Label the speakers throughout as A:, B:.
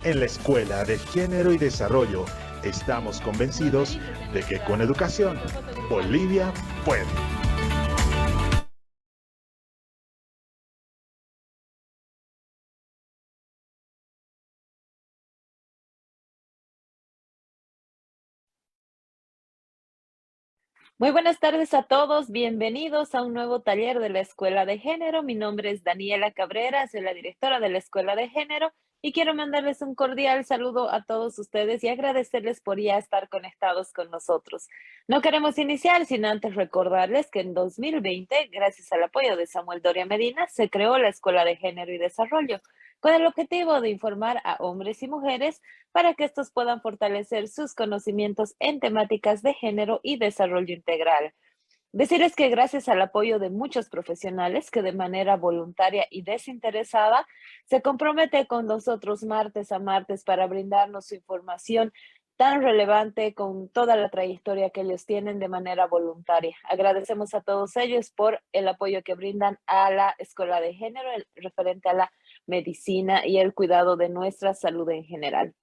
A: En la Escuela de Género y Desarrollo estamos convencidos de que con educación, Bolivia puede.
B: Muy buenas tardes a todos, bienvenidos a un nuevo taller de la Escuela de Género. Mi nombre es Daniela Cabrera, soy la directora de la Escuela de Género y quiero mandarles un cordial saludo a todos ustedes y agradecerles por ya estar conectados con nosotros. No queremos iniciar sin antes recordarles que en 2020, gracias al apoyo de Samuel Doria Medina, se creó la Escuela de Género y Desarrollo con el objetivo de informar a hombres y mujeres para que estos puedan fortalecer sus conocimientos en temáticas de género y desarrollo integral. Decirles que gracias al apoyo de muchos profesionales que de manera voluntaria y desinteresada se compromete con nosotros martes a martes para brindarnos su información tan relevante con toda la trayectoria que ellos tienen de manera voluntaria. Agradecemos a todos ellos por el apoyo que brindan a la Escuela de Género referente a la medicina y el cuidado de nuestra salud en general.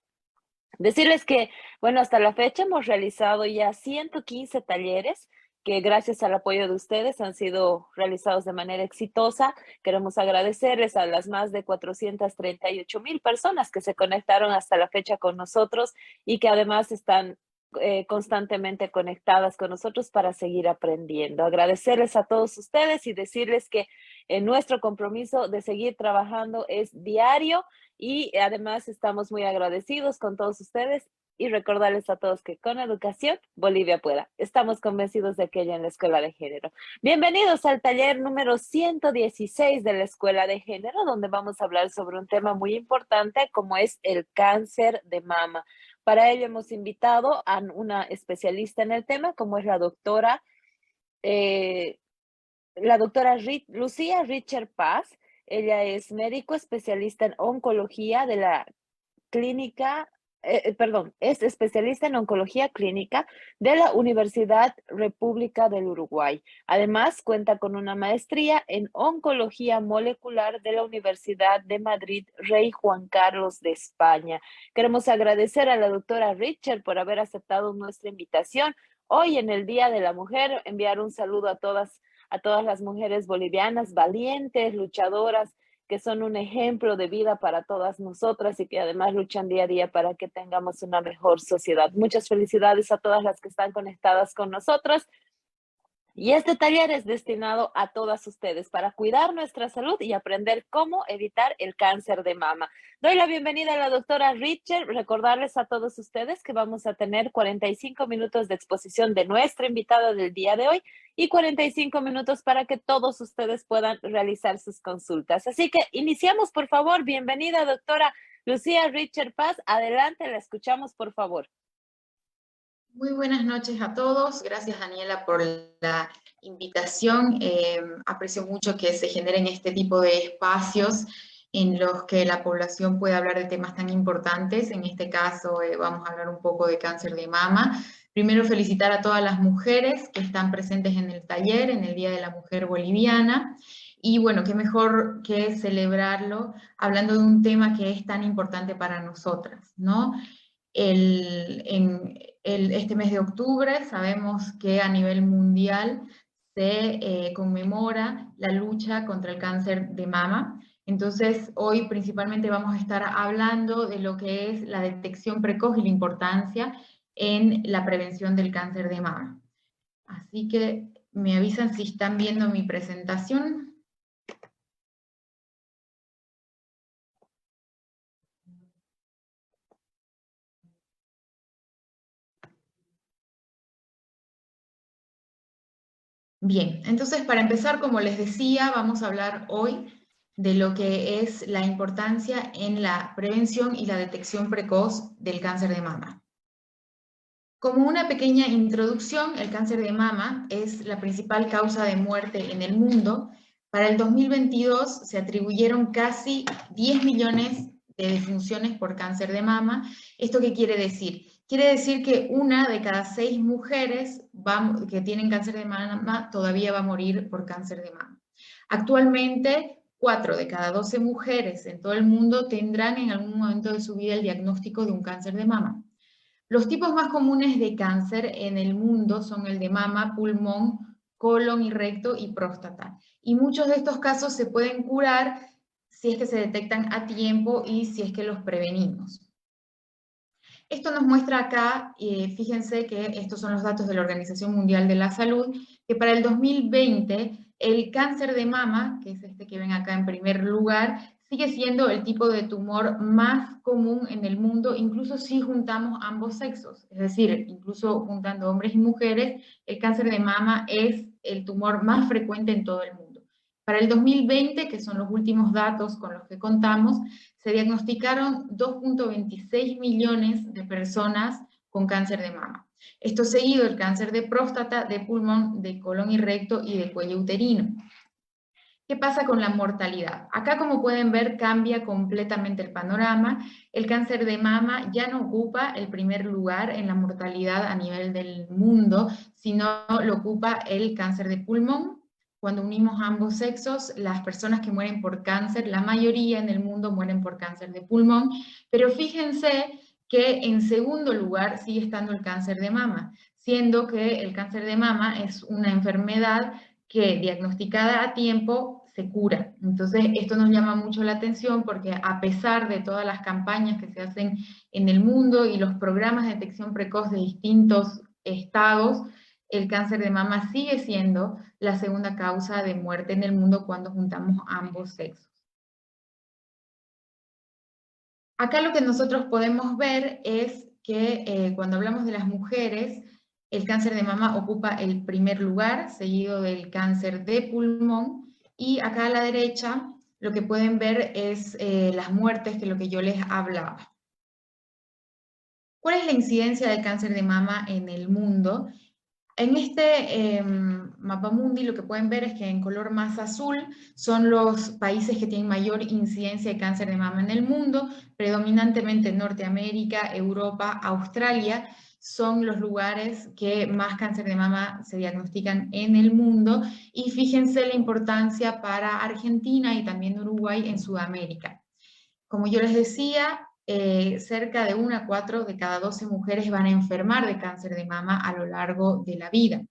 B: Decirles que, bueno, hasta la fecha hemos realizado ya 115 talleres que gracias al apoyo de ustedes han sido realizados de manera exitosa. Queremos agradecerles a las más de 438,000 personas que se conectaron hasta la fecha con nosotros y que además están constantemente conectadas con nosotros para seguir aprendiendo. Agradecerles a todos ustedes y decirles que nuestro compromiso de seguir trabajando es diario y además estamos muy agradecidos con todos ustedes y recordarles a todos que con educación Bolivia pueda. Estamos convencidos de que ella en la Escuela de Género. Bienvenidos al taller número 116 de la Escuela de Género, donde vamos a hablar sobre un tema muy importante como es el cáncer de mama. Para ello hemos invitado a una especialista en el tema, como es eh, Lucía Richard Paz. Ella es médico especialista en oncología de la clínica, es especialista en oncología clínica de la Universidad República del Uruguay. Además, cuenta con una maestría en oncología molecular de la Universidad de Madrid, Rey Juan Carlos de España. Queremos agradecer a la doctora Richard por haber aceptado nuestra invitación. Hoy, en el Día de la Mujer, enviar un saludo a todas las mujeres bolivianas valientes, luchadoras, que son un ejemplo de vida para todas nosotras y que además luchan día a día para que tengamos una mejor sociedad. Muchas felicidades a todas las que están conectadas con nosotras. Y este taller es destinado a todas ustedes para cuidar nuestra salud y aprender cómo evitar el cáncer de mama. Doy la bienvenida a la doctora Richard. Recordarles a todos ustedes que vamos a tener 45 minutos de exposición de nuestra invitada del día de hoy y 45 minutos para que todos ustedes puedan realizar sus consultas. Así que iniciamos, por favor. Bienvenida, doctora Lucía Richard Paz. Adelante, la escuchamos, por favor.
C: Muy buenas noches a todos. Gracias, Daniela, por la invitación. Aprecio mucho que se generen este tipo de espacios en los que la población pueda hablar de temas tan importantes. En este caso, vamos a hablar un poco de cáncer de mama. Primero, felicitar a todas las mujeres que están presentes en el taller, en el Día de la Mujer Boliviana. Y bueno, qué mejor que celebrarlo hablando de un tema que es tan importante para nosotras, ¿no? Este mes de octubre sabemos que a nivel mundial se conmemora la lucha contra el cáncer de mama. Entonces, hoy principalmente vamos a estar hablando de lo que es la detección precoz y la importancia en la prevención del cáncer de mama. Así que me avisan si están viendo mi presentación. Bien, entonces para empezar, como les decía, vamos a hablar hoy de lo que es la importancia en la prevención y la detección precoz del cáncer de mama. Como una pequeña introducción, el cáncer de mama es la principal causa de muerte en el mundo. Para el 2022 se atribuyeron casi 10 millones de defunciones por cáncer de mama. ¿Esto qué quiere decir? Quiere decir que una de cada 6 mujeres que tienen cáncer de mama todavía va a morir por cáncer de mama. Actualmente, 4 de cada 12 mujeres en todo el mundo tendrán en algún momento de su vida el diagnóstico de un cáncer de mama. Los tipos más comunes de cáncer en el mundo son el de mama, pulmón, colon y recto y próstata. Y muchos de estos casos se pueden curar si es que se detectan a tiempo y si es que los prevenimos. Esto nos muestra acá, fíjense que estos son los datos de la Organización Mundial de la Salud, que para el 2020 el cáncer de mama, que es este que ven acá en primer lugar, sigue siendo el tipo de tumor más común en el mundo, incluso si juntamos ambos sexos, es decir, incluso juntando hombres y mujeres, el cáncer de mama es el tumor más frecuente en todo el mundo. Para el 2020, que son los últimos datos con los que contamos, se diagnosticaron 2.26 millones de personas con cáncer de mama. Esto seguido del cáncer de próstata, de pulmón, de colon y recto y de cuello uterino. ¿Qué pasa con la mortalidad? Acá, como pueden ver, cambia completamente el panorama. El cáncer de mama ya no ocupa el primer lugar en la mortalidad a nivel del mundo, sino lo ocupa el cáncer de pulmón. Cuando unimos ambos sexos, las personas que mueren por cáncer, la mayoría en el mundo mueren por cáncer de pulmón, pero fíjense que en segundo lugar sigue estando el cáncer de mama, siendo que el cáncer de mama es una enfermedad que diagnosticada a tiempo se cura. Entonces esto nos llama mucho la atención porque a pesar de todas las campañas que se hacen en el mundo y los programas de detección precoz de distintos estados, el cáncer de mama sigue siendo la segunda causa de muerte en el mundo cuando juntamos ambos sexos. Acá lo que nosotros podemos ver es que cuando hablamos de las mujeres, el cáncer de mama ocupa el primer lugar, seguido del cáncer de pulmón, y acá a la derecha lo que pueden ver es las muertes, que es lo que yo les hablaba. ¿Cuál es la incidencia del cáncer de mama en el mundo? En este mapa mundi lo que pueden ver es que en color más azul son los países que tienen mayor incidencia de cáncer de mama en el mundo, predominantemente Norteamérica, Europa, Australia, son los lugares que más cáncer de mama se diagnostican en el mundo, y fíjense la importancia para Argentina y también Uruguay en Sudamérica. Como yo les decía, cerca de 1 a 4 de cada 12 mujeres van a enfermar de cáncer de mama a lo largo de la vida.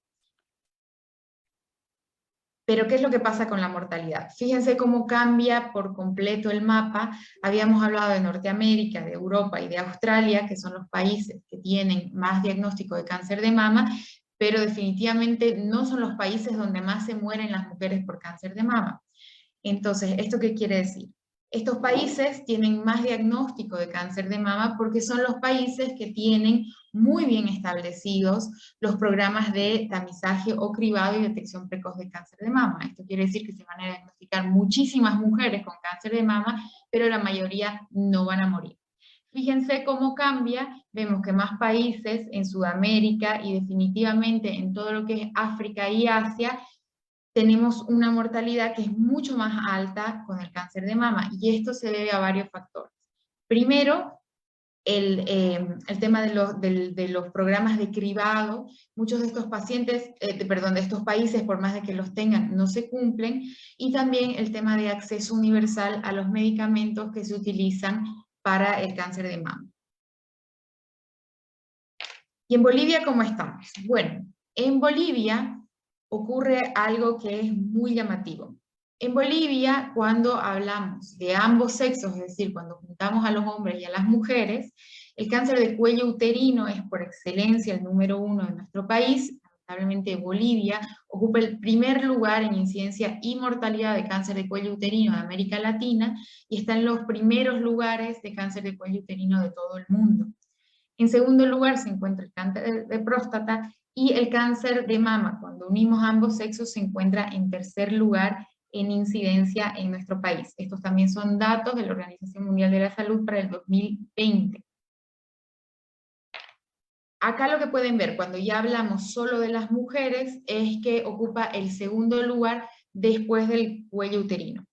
C: Pero ¿qué es lo que pasa con la mortalidad? Fíjense cómo cambia por completo el mapa. Habíamos hablado de Norteamérica, de Europa y de Australia, que son los países que tienen más diagnóstico de cáncer de mama, pero definitivamente no son los países donde más se mueren las mujeres por cáncer de mama. Entonces, ¿esto qué quiere decir? Estos países tienen más diagnóstico de cáncer de mama porque son los países que tienen muy bien establecidos los programas de tamizaje o cribado y detección precoz de cáncer de mama. Esto quiere decir que se van a diagnosticar muchísimas mujeres con cáncer de mama, pero la mayoría no van a morir. Fíjense cómo cambia, vemos que más países en Sudamérica y definitivamente en todo lo que es África y Asia, tenemos una mortalidad que es mucho más alta con el cáncer de mama, y esto se debe a varios factores. Primero, el tema de los programas de cribado. Muchos de estos pacientes, de estos países, por más de que los tengan, no se cumplen, y también el tema de acceso universal a los medicamentos que se utilizan para el cáncer de mama. ¿Y en Bolivia cómo estamos? Bueno, en Bolivia ocurre algo que es muy llamativo. En Bolivia, cuando hablamos de ambos sexos, es decir, cuando juntamos a los hombres y a las mujeres, el cáncer de cuello uterino es por excelencia el número 1 de nuestro país. Lamentablemente Bolivia ocupa el primer lugar en incidencia y mortalidad de cáncer de cuello uterino de América Latina, y está en los primeros lugares de cáncer de cuello uterino de todo el mundo. En segundo lugar se encuentra el cáncer de próstata, y el cáncer de mama, cuando unimos ambos sexos, se encuentra en tercer lugar en incidencia en nuestro país. Estos también son datos de la Organización Mundial de la Salud para el 2020. Acá lo que pueden ver, cuando ya hablamos solo de las mujeres, es que ocupa el segundo lugar después del cuello uterino.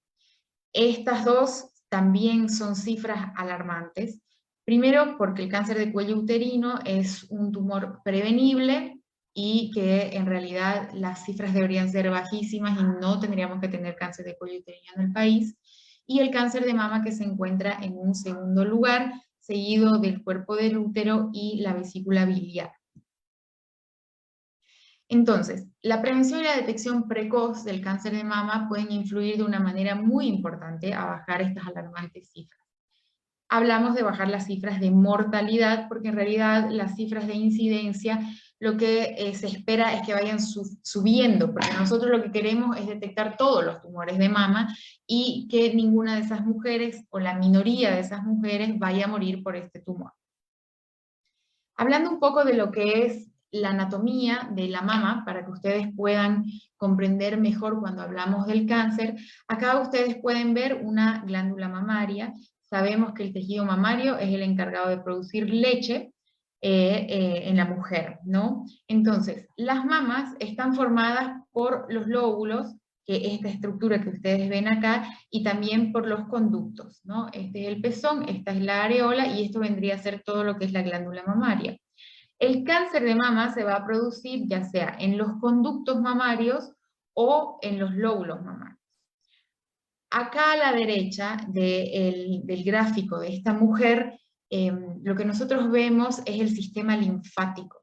C: Estas dos también son cifras alarmantes. Primero, porque el cáncer de cuello uterino es un tumor prevenible y que en realidad las cifras deberían ser bajísimas y no tendríamos que tener cáncer de cuello uterino en el país, y el cáncer de mama, que se encuentra en un segundo lugar, seguido del cuerpo del útero y la vesícula biliar. Entonces, la prevención y la detección precoz del cáncer de mama pueden influir de una manera muy importante a bajar estas alarmantes cifras. Hablamos de bajar las cifras de mortalidad, porque en realidad las cifras de incidencia lo que se espera es que vayan subiendo, porque nosotros lo que queremos es detectar todos los tumores de mama y que ninguna de esas mujeres, o la minoría de esas mujeres, vaya a morir por este tumor. Hablando un poco de lo que es la anatomía de la mama, para que ustedes puedan comprender mejor cuando hablamos del cáncer, acá ustedes pueden ver una glándula mamaria. Sabemos que el tejido mamario es el encargado de producir leche en la mujer, ¿no? Entonces, las mamas están formadas por los lóbulos, que esta estructura que ustedes ven acá, y también por los conductos, ¿no? Este es el pezón, esta es la areola, y esto vendría a ser todo lo que es la glándula mamaria. El cáncer de mama se va a producir ya sea en los conductos mamarios o en los lóbulos mamarios. Acá a la derecha del gráfico de esta mujer, lo que nosotros vemos es el sistema linfático.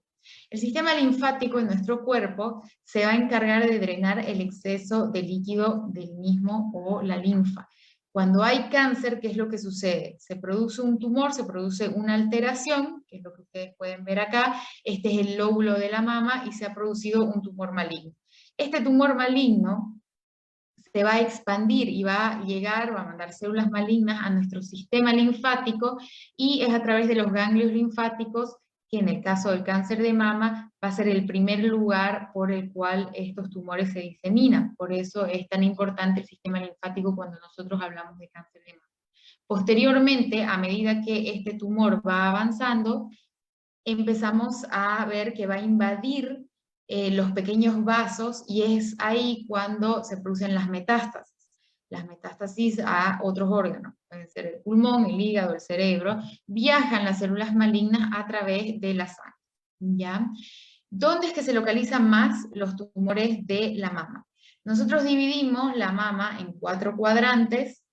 C: El sistema linfático en nuestro cuerpo se va a encargar de drenar el exceso de líquido del mismo o la linfa. Cuando hay cáncer, ¿qué es lo que sucede? Se produce un tumor, se produce una alteración, que es lo que ustedes pueden ver acá. Este es el lóbulo de la mama y se ha producido un tumor maligno. Este tumor maligno se va a expandir y va a llegar, va a mandar células malignas a nuestro sistema linfático, y es a través de los ganglios linfáticos que en el caso del cáncer de mama va a ser el primer lugar por el cual estos tumores se diseminan. Por eso es tan importante el sistema linfático cuando nosotros hablamos de cáncer de mama. Posteriormente, a medida que este tumor va avanzando, empezamos a ver que va a invadir los pequeños vasos, y es ahí cuando se producen las metástasis. Las metástasis a otros órganos, pueden ser el pulmón, el hígado, el cerebro, viajan las células malignas a través de la sangre, ¿ya? ¿Dónde es que se localizan más los tumores de la mama? Nosotros dividimos la mama en 4 cuadrantes,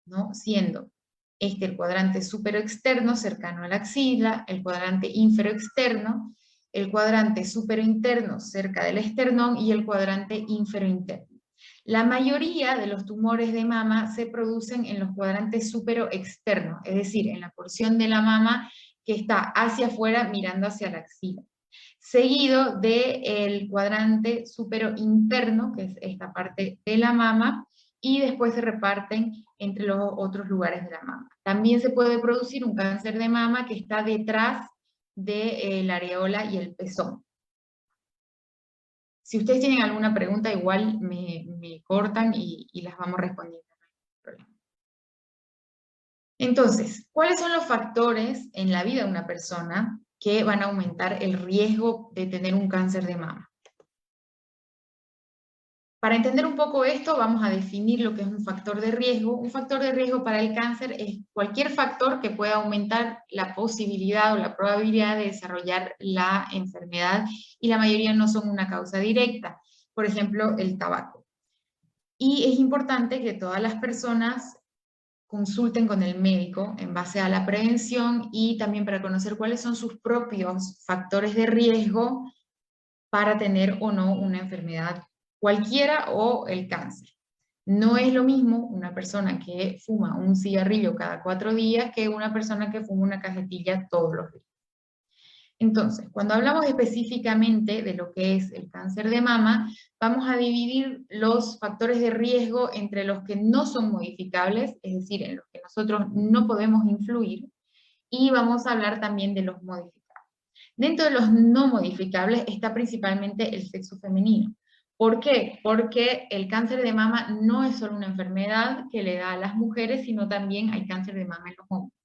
C: ¿no? Siendo el cuadrante superoexterno cercano a la axila, el cuadrante inferoexterno, el cuadrante superointerno cerca del esternón y el cuadrante inferointerno. La mayoría de los tumores de mama se producen en los cuadrantes superoexternos, es decir, en la porción de la mama que está hacia afuera mirando hacia la axila, seguido del cuadrante superointerno, que es esta parte de la mama, y después se reparten entre los otros lugares de la mama. También se puede producir un cáncer de mama que está detrás de la areola y el pezón. Si ustedes tienen alguna pregunta, igual me cortan y las vamos respondiendo. Entonces, ¿cuáles son los factores en la vida de una persona que van a aumentar el riesgo de tener un cáncer de mama? Para entender un poco esto, vamos a definir lo que es un factor de riesgo. Un factor de riesgo para el cáncer es cualquier factor que pueda aumentar la posibilidad o la probabilidad de desarrollar la enfermedad, y la mayoría no son una causa directa. Por ejemplo, el tabaco. Y es importante que todas las personas consulten con el médico en base a la prevención y también para conocer cuáles son sus propios factores de riesgo para tener o no una enfermedad cualquiera o el cáncer. No es lo mismo una persona que fuma un cigarrillo cada 4 días que una persona que fuma una cajetilla todos los días. Entonces, cuando hablamos específicamente de lo que es el cáncer de mama, vamos a dividir los factores de riesgo entre los que no son modificables, es decir, en los que nosotros no podemos influir, y vamos a hablar también de los modificables. Dentro de los no modificables está principalmente el sexo femenino. ¿Por qué? Porque el cáncer de mama no es solo una enfermedad que le da a las mujeres, sino también hay cáncer de mama en los hombres.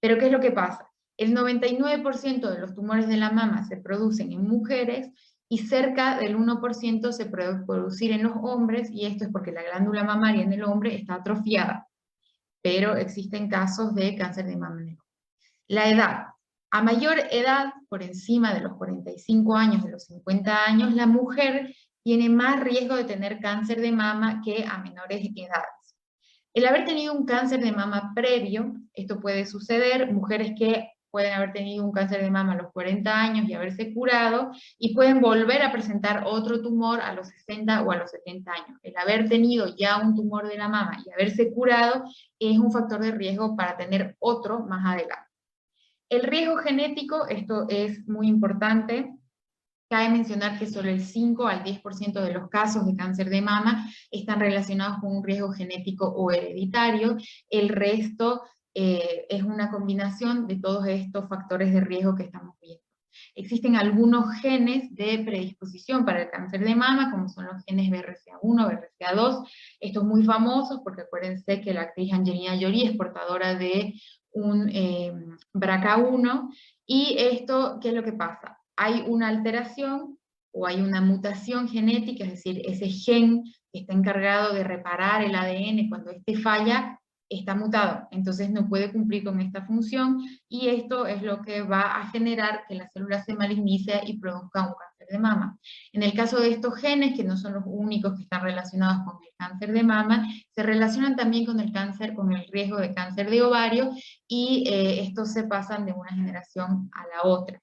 C: Pero ¿qué es lo que pasa? El 99% de los tumores de la mama se producen en mujeres y cerca del 1% se puede producir en los hombres, y esto es porque la glándula mamaria en el hombre está atrofiada, pero existen casos de cáncer de mama en el hombre. La edad. A mayor edad, por encima de los 45 años, de los 50 años, la mujer tiene más riesgo de tener cáncer de mama que a menores edades. El haber tenido un cáncer de mama previo, esto puede suceder, mujeres que pueden haber tenido un cáncer de mama a los 40 años y haberse curado, y pueden volver a presentar otro tumor a los 60 o a los 70 años. El haber tenido ya un tumor de la mama y haberse curado es un factor de riesgo para tener otro más adelante. El riesgo genético, esto es muy importante. Cabe mencionar que solo el 5 al 10% de los casos de cáncer de mama están relacionados con un riesgo genético o hereditario. El resto es una combinación de todos estos factores de riesgo que estamos viendo. Existen algunos genes de predisposición para el cáncer de mama, como son los genes BRCA1, BRCA2. Estos muy famosos porque acuérdense que la actriz Angelina Jolie es portadora de un BRCA1, y esto, ¿qué es lo que pasa? Hay una alteración o hay una mutación genética, es decir, ese gen que está encargado de reparar el ADN cuando este falla, está mutado, entonces no puede cumplir con esta función, y esto es lo que va a generar que la célula se malignice y produzca un cáncer de mama. En el caso de estos genes, que no son los únicos que están relacionados con el cáncer de mama, se relacionan también con el cáncer, con el riesgo de cáncer de ovario, y estos se pasan de una generación a la otra.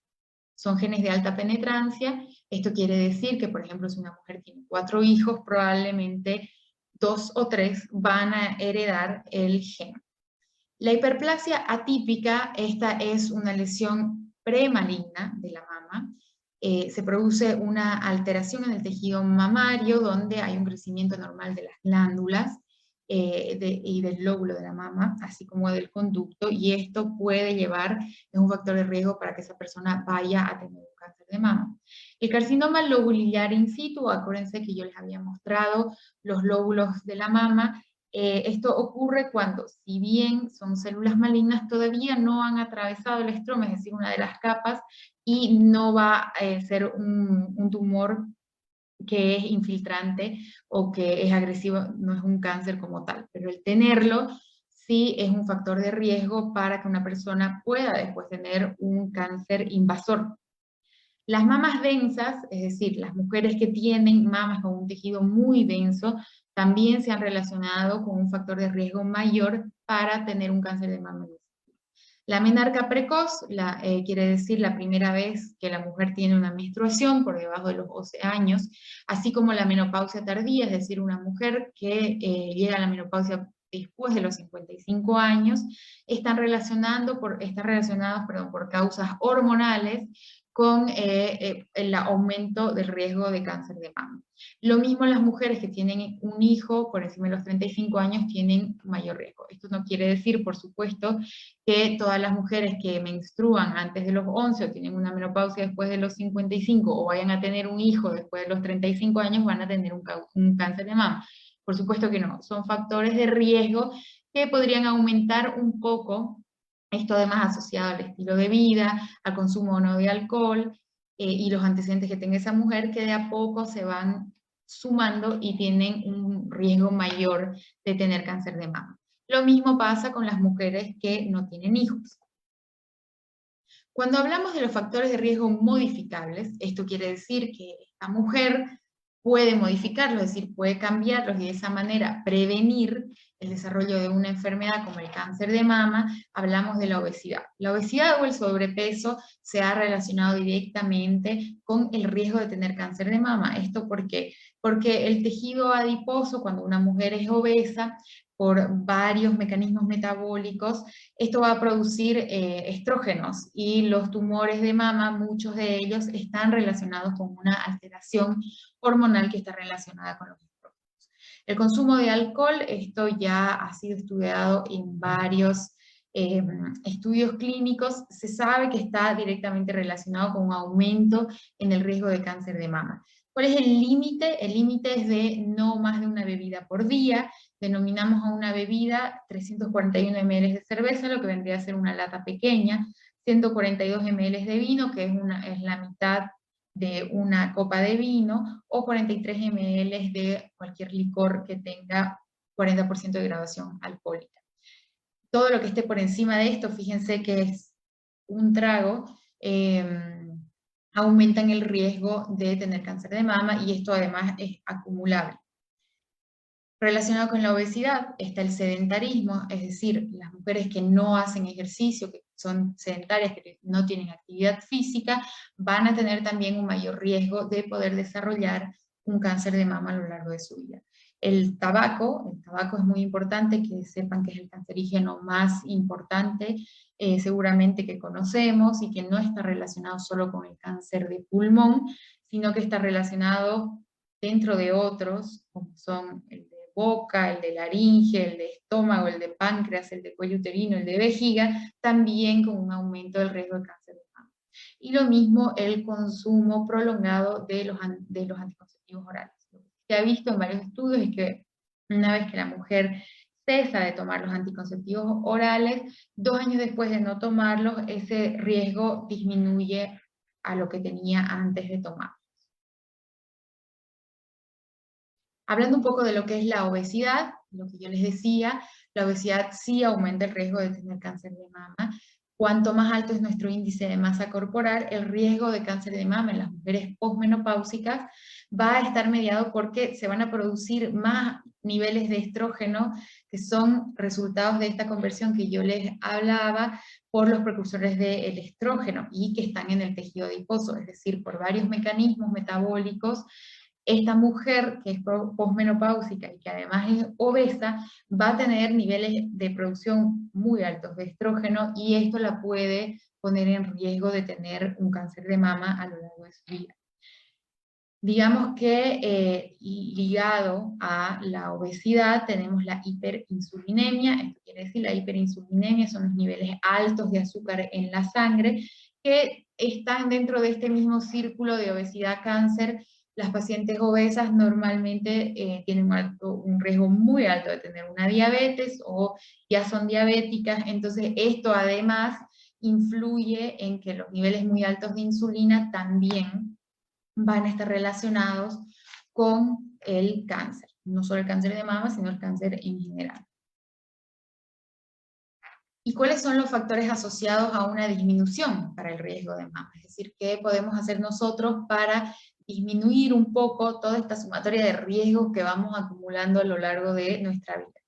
C: Son genes de alta penetrancia. Esto quiere decir que, por ejemplo, si una mujer tiene 4 hijos, probablemente 2 o 3 van a heredar el gen. La hiperplasia atípica, esta es una lesión premaligna de la mama. Se produce una alteración en el tejido mamario donde hay un crecimiento normal de las glándulas y del lóbulo de la mama, así como del conducto, y esto puede llevar, es un factor de riesgo para que esa persona vaya a tener un cáncer de mama. El carcinoma lobulillar in situ, acuérdense que yo les había mostrado los lóbulos de la mama. Esto ocurre cuando, si bien son células malignas, todavía no han atravesado el estroma, es decir, una de las capas, y no va a ser un tumor que es infiltrante o que es agresivo, no es un cáncer como tal, pero el tenerlo sí es un factor de riesgo para que una persona pueda después tener un cáncer invasor. Las mamas densas, es decir, las mujeres que tienen mamas con un tejido muy denso, también se han relacionado con un factor de riesgo mayor para tener un cáncer de mama. La menarca precoz quiere decir la primera vez que la mujer tiene una menstruación por debajo de los 12 años, así como la menopausia tardía, es decir, una mujer que llega a la menopausia después de los 55 años, están relacionados por causas hormonales con el aumento del riesgo de cáncer de mama. Lo mismo las mujeres que tienen un hijo por encima de los 35 años tienen mayor riesgo. Esto no quiere decir, por supuesto, que todas las mujeres que menstruan antes de los 11 o tienen una menopausia después de los 55 o vayan a tener un hijo después de los 35 años van a tener un cáncer de mama. Por supuesto que no, son factores de riesgo que podrían aumentar un poco, esto además asociado al estilo de vida, al consumo o no de alcohol, y los antecedentes que tenga esa mujer, que de a poco se van sumando y tienen un riesgo mayor de tener cáncer de mama. Lo mismo pasa con las mujeres que no tienen hijos. Cuando hablamos de los factores de riesgo modificables, esto quiere decir que esta mujer puede modificarlos, es decir, puede cambiarlos y de esa manera prevenir el desarrollo de una enfermedad como el cáncer de mama. Hablamos de la obesidad. La obesidad o el sobrepeso se ha relacionado directamente con el riesgo de tener cáncer de mama. ¿Esto por qué? Porque el tejido adiposo, cuando una mujer es obesa, por varios mecanismos metabólicos, esto va a producir estrógenos, y los tumores de mama, muchos de ellos están relacionados con una alteración hormonal que está relacionada con los estrógenos. El consumo de alcohol, esto ya ha sido estudiado en varios estudios clínicos, se sabe que está directamente relacionado con un aumento en el riesgo de cáncer de mama. ¿Cuál es el límite? El límite es de no más de una bebida por día. Denominamos a una bebida 341 ml de cerveza, lo que vendría a ser una lata pequeña, 142 ml de vino, que es la mitad de una copa de vino, o 43 ml de cualquier licor que tenga 40% de graduación alcohólica. Todo lo que esté por encima de esto, fíjense que es un trago, aumentan el riesgo de tener cáncer de mama, y esto además es acumulable. Relacionado con la obesidad está el sedentarismo, es decir, las mujeres que no hacen ejercicio, que son sedentarias, que no tienen actividad física, van a tener también un mayor riesgo de poder desarrollar un cáncer de mama a lo largo de su vida. El tabaco es muy importante, que sepan que es el cancerígeno más importante, seguramente que conocemos, y que no está relacionado solo con el cáncer de pulmón, sino que está relacionado dentro de otros, como son el de boca, el de laringe, el de estómago, el de páncreas, el de cuello uterino, el de vejiga, también con un aumento del riesgo de cáncer de mama. Y lo mismo el consumo prolongado de los anticonceptivos orales. Lo que se ha visto en varios estudios es que una vez que la mujer cesa de tomar los anticonceptivos orales, 2 años después de no tomarlos, ese riesgo disminuye a lo que tenía antes de tomar. Hablando un poco de lo que es la obesidad, lo que yo les decía, la obesidad sí aumenta el riesgo de tener cáncer de mama. Cuanto más alto es nuestro índice de masa corporal, el riesgo de cáncer de mama en las mujeres posmenopáusicas va a estar mediado porque se van a producir más niveles de estrógeno, que son resultados de esta conversión que yo les hablaba, por los precursores del estrógeno, y que están en el tejido adiposo, es decir, por varios mecanismos metabólicos. Esta mujer que es posmenopáusica y que además es obesa, va a tener niveles de producción muy altos de estrógeno, y esto la puede poner en riesgo de tener un cáncer de mama a lo largo de su vida. Digamos que ligado a la obesidad tenemos la hiperinsulinemia. Esto quiere decir, la hiperinsulinemia son los niveles altos de azúcar en la sangre, que están dentro de este mismo círculo de obesidad-cáncer. Las pacientes obesas normalmente tienen un riesgo muy alto de tener una diabetes, o ya son diabéticas. Entonces esto además influye en que los niveles muy altos de insulina también van a estar relacionados con el cáncer, no solo el cáncer de mama, sino el cáncer en general. ¿Y cuáles son los factores asociados a una disminución para el riesgo de mama? Es decir, ¿qué podemos hacer nosotros para disminuir un poco toda esta sumatoria de riesgos que vamos acumulando a lo largo de nuestra vida?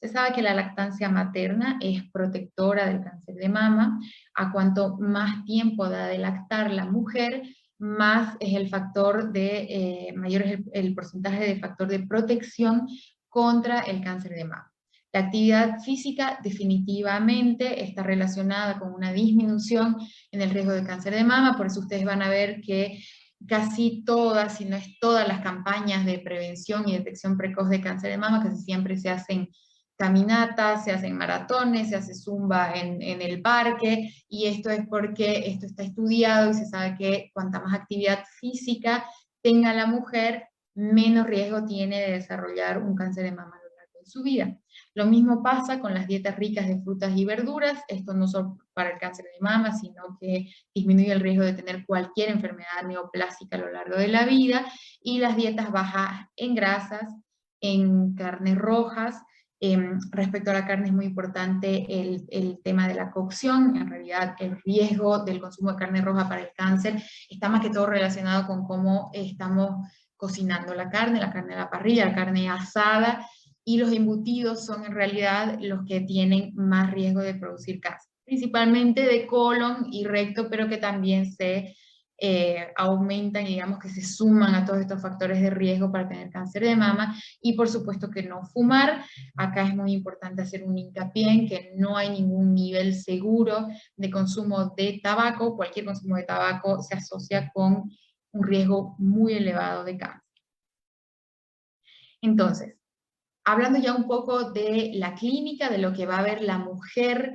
C: Se sabe que la lactancia materna es protectora del cáncer de mama. A cuanto más tiempo da de lactar la mujer, más es el factor de, mayor es el porcentaje de factor de protección contra el cáncer de mama. La actividad física definitivamente está relacionada con una disminución en el riesgo de cáncer de mama, por eso ustedes van a ver que casi todas, si no es todas, las campañas de prevención y detección precoz de cáncer de mama, casi siempre se hacen caminatas, se hacen maratones, se hace zumba en el parque, y esto es porque esto está estudiado y se sabe que cuanta más actividad física tenga la mujer, menos riesgo tiene de desarrollar un cáncer de mama a lo largo de su vida. Lo mismo pasa con las dietas ricas de frutas y verduras. Esto no solo para el cáncer de mama, sino que disminuye el riesgo de tener cualquier enfermedad neoplásica a lo largo de la vida, y las dietas bajas en grasas, en carnes rojas. Respecto a la carne es muy importante el tema de la cocción. En realidad el riesgo del consumo de carne roja para el cáncer está más que todo relacionado con cómo estamos cocinando la carne a la parrilla, la carne asada, y los embutidos son en realidad los que tienen más riesgo de producir cáncer, principalmente de colon y recto, pero que también se aumentan, digamos que se suman a todos estos factores de riesgo para tener cáncer de mama. Y por supuesto que no fumar. Acá es muy importante hacer un hincapié en que no hay ningún nivel seguro de consumo de tabaco. Cualquier consumo de tabaco se asocia con un riesgo muy elevado de cáncer. Entonces, hablando ya un poco de la clínica, de lo que va a ver la mujer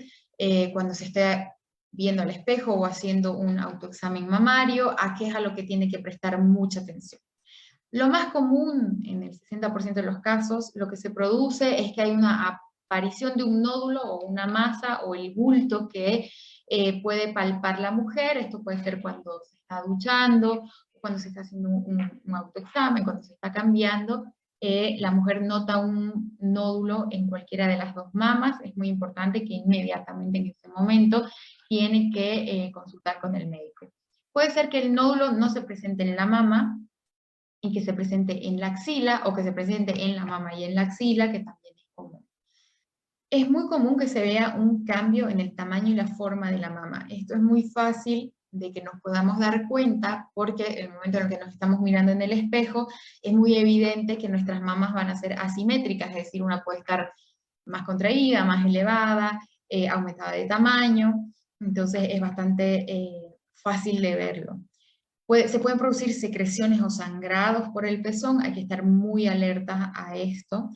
C: cuando se esté viendo al espejo o haciendo un autoexamen mamario, a qué es a lo que tiene que prestar mucha atención. Lo más común en el 60% de los casos, lo que se produce es que hay una aparición de un nódulo o una masa o el bulto que puede palpar la mujer. Esto puede ser cuando se está duchando, cuando se está haciendo un autoexamen, cuando se está cambiando. La mujer nota un nódulo en cualquiera de las dos mamas. Es muy importante que inmediatamente en ese momento tiene que consultar con el médico. Puede ser que el nódulo no se presente en la mama y que se presente en la axila, o que se presente en la mama y en la axila, que también es común. Es muy común que se vea un cambio en el tamaño y la forma de la mama. Esto es muy fácil de que nos podamos dar cuenta, porque en el momento en el que nos estamos mirando en el espejo, es muy evidente que nuestras mamas van a ser asimétricas, es decir, una puede estar más contraída, más elevada, aumentada de tamaño, entonces es bastante fácil de verlo. Se pueden producir secreciones o sangrados por el pezón, hay que estar muy alertas a esto.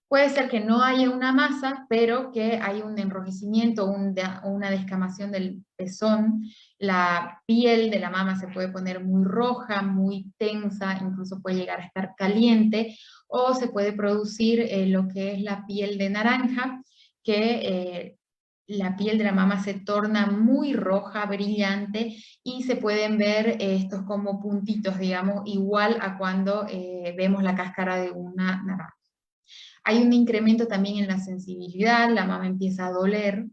C: Puede ser que no haya una masa, pero que hay un enrojecimiento o una descamación del pezón. La piel de la mama se puede poner muy roja, muy tensa, incluso puede llegar a estar caliente, o se puede producir lo que es la piel de naranja, que la piel de la mama se torna muy roja, brillante, y se pueden ver estos como puntitos, digamos, igual a cuando vemos la cáscara de una naranja. Hay un incremento también en la sensibilidad, la mama empieza a doler,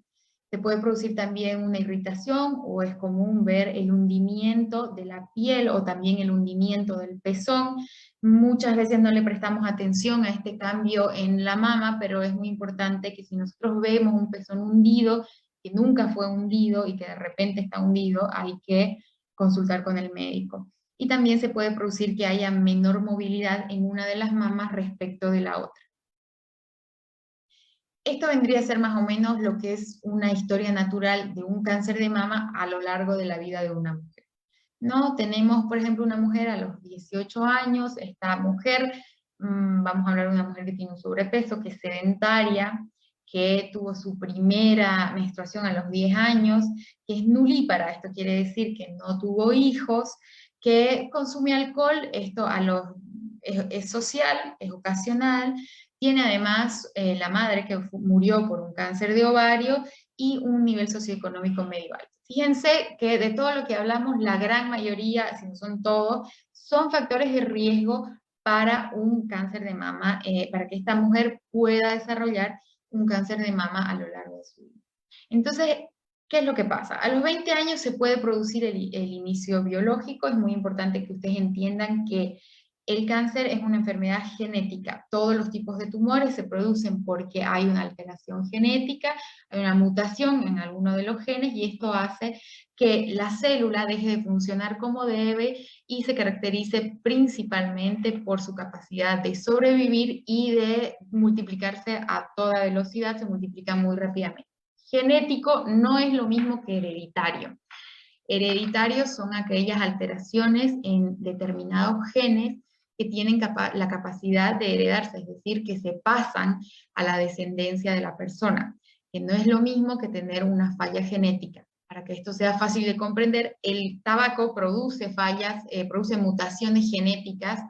C: se puede producir también una irritación, o es común ver el hundimiento de la piel o también el hundimiento del pezón. Muchas veces no le prestamos atención a este cambio en la mama, pero es muy importante que si nosotros vemos un pezón hundido, que nunca fue hundido y que de repente está hundido, hay que consultar con el médico. Y también se puede producir que haya menor movilidad en una de las mamas respecto de la otra. Esto vendría a ser más o menos lo que es una historia natural de un cáncer de mama a lo largo de la vida de una mujer. ¿No? Tenemos, por ejemplo, una mujer a los 18 años, esta mujer, vamos a hablar de una mujer que tiene un sobrepeso, que es sedentaria, que tuvo su primera menstruación a los 10 años, que es nulípara, esto quiere decir que no tuvo hijos, que consume alcohol, esto es social, es ocasional, tiene además la madre que murió por un cáncer de ovario y un nivel socioeconómico medio alto. Fíjense que de todo lo que hablamos, la gran mayoría, si no son todos, son factores de riesgo para un cáncer de mama, para que esta mujer pueda desarrollar un cáncer de mama a lo largo de su vida. Entonces, ¿qué es lo que pasa? A los 20 años se puede producir el inicio biológico. Es muy importante que ustedes entiendan que el cáncer es una enfermedad genética. Todos los tipos de tumores se producen porque hay una alteración genética, hay una mutación en alguno de los genes, y esto hace que la célula deje de funcionar como debe y se caracterice principalmente por su capacidad de sobrevivir y de multiplicarse a toda velocidad, se multiplica muy rápidamente. Genético no es lo mismo que hereditario. Hereditarios son aquellas alteraciones en determinados genes que tienen la capacidad de heredarse, es decir, que se pasan a la descendencia de la persona, que no es lo mismo que tener una falla genética. Para que esto sea fácil de comprender, el tabaco produce fallas, produce mutaciones genéticas,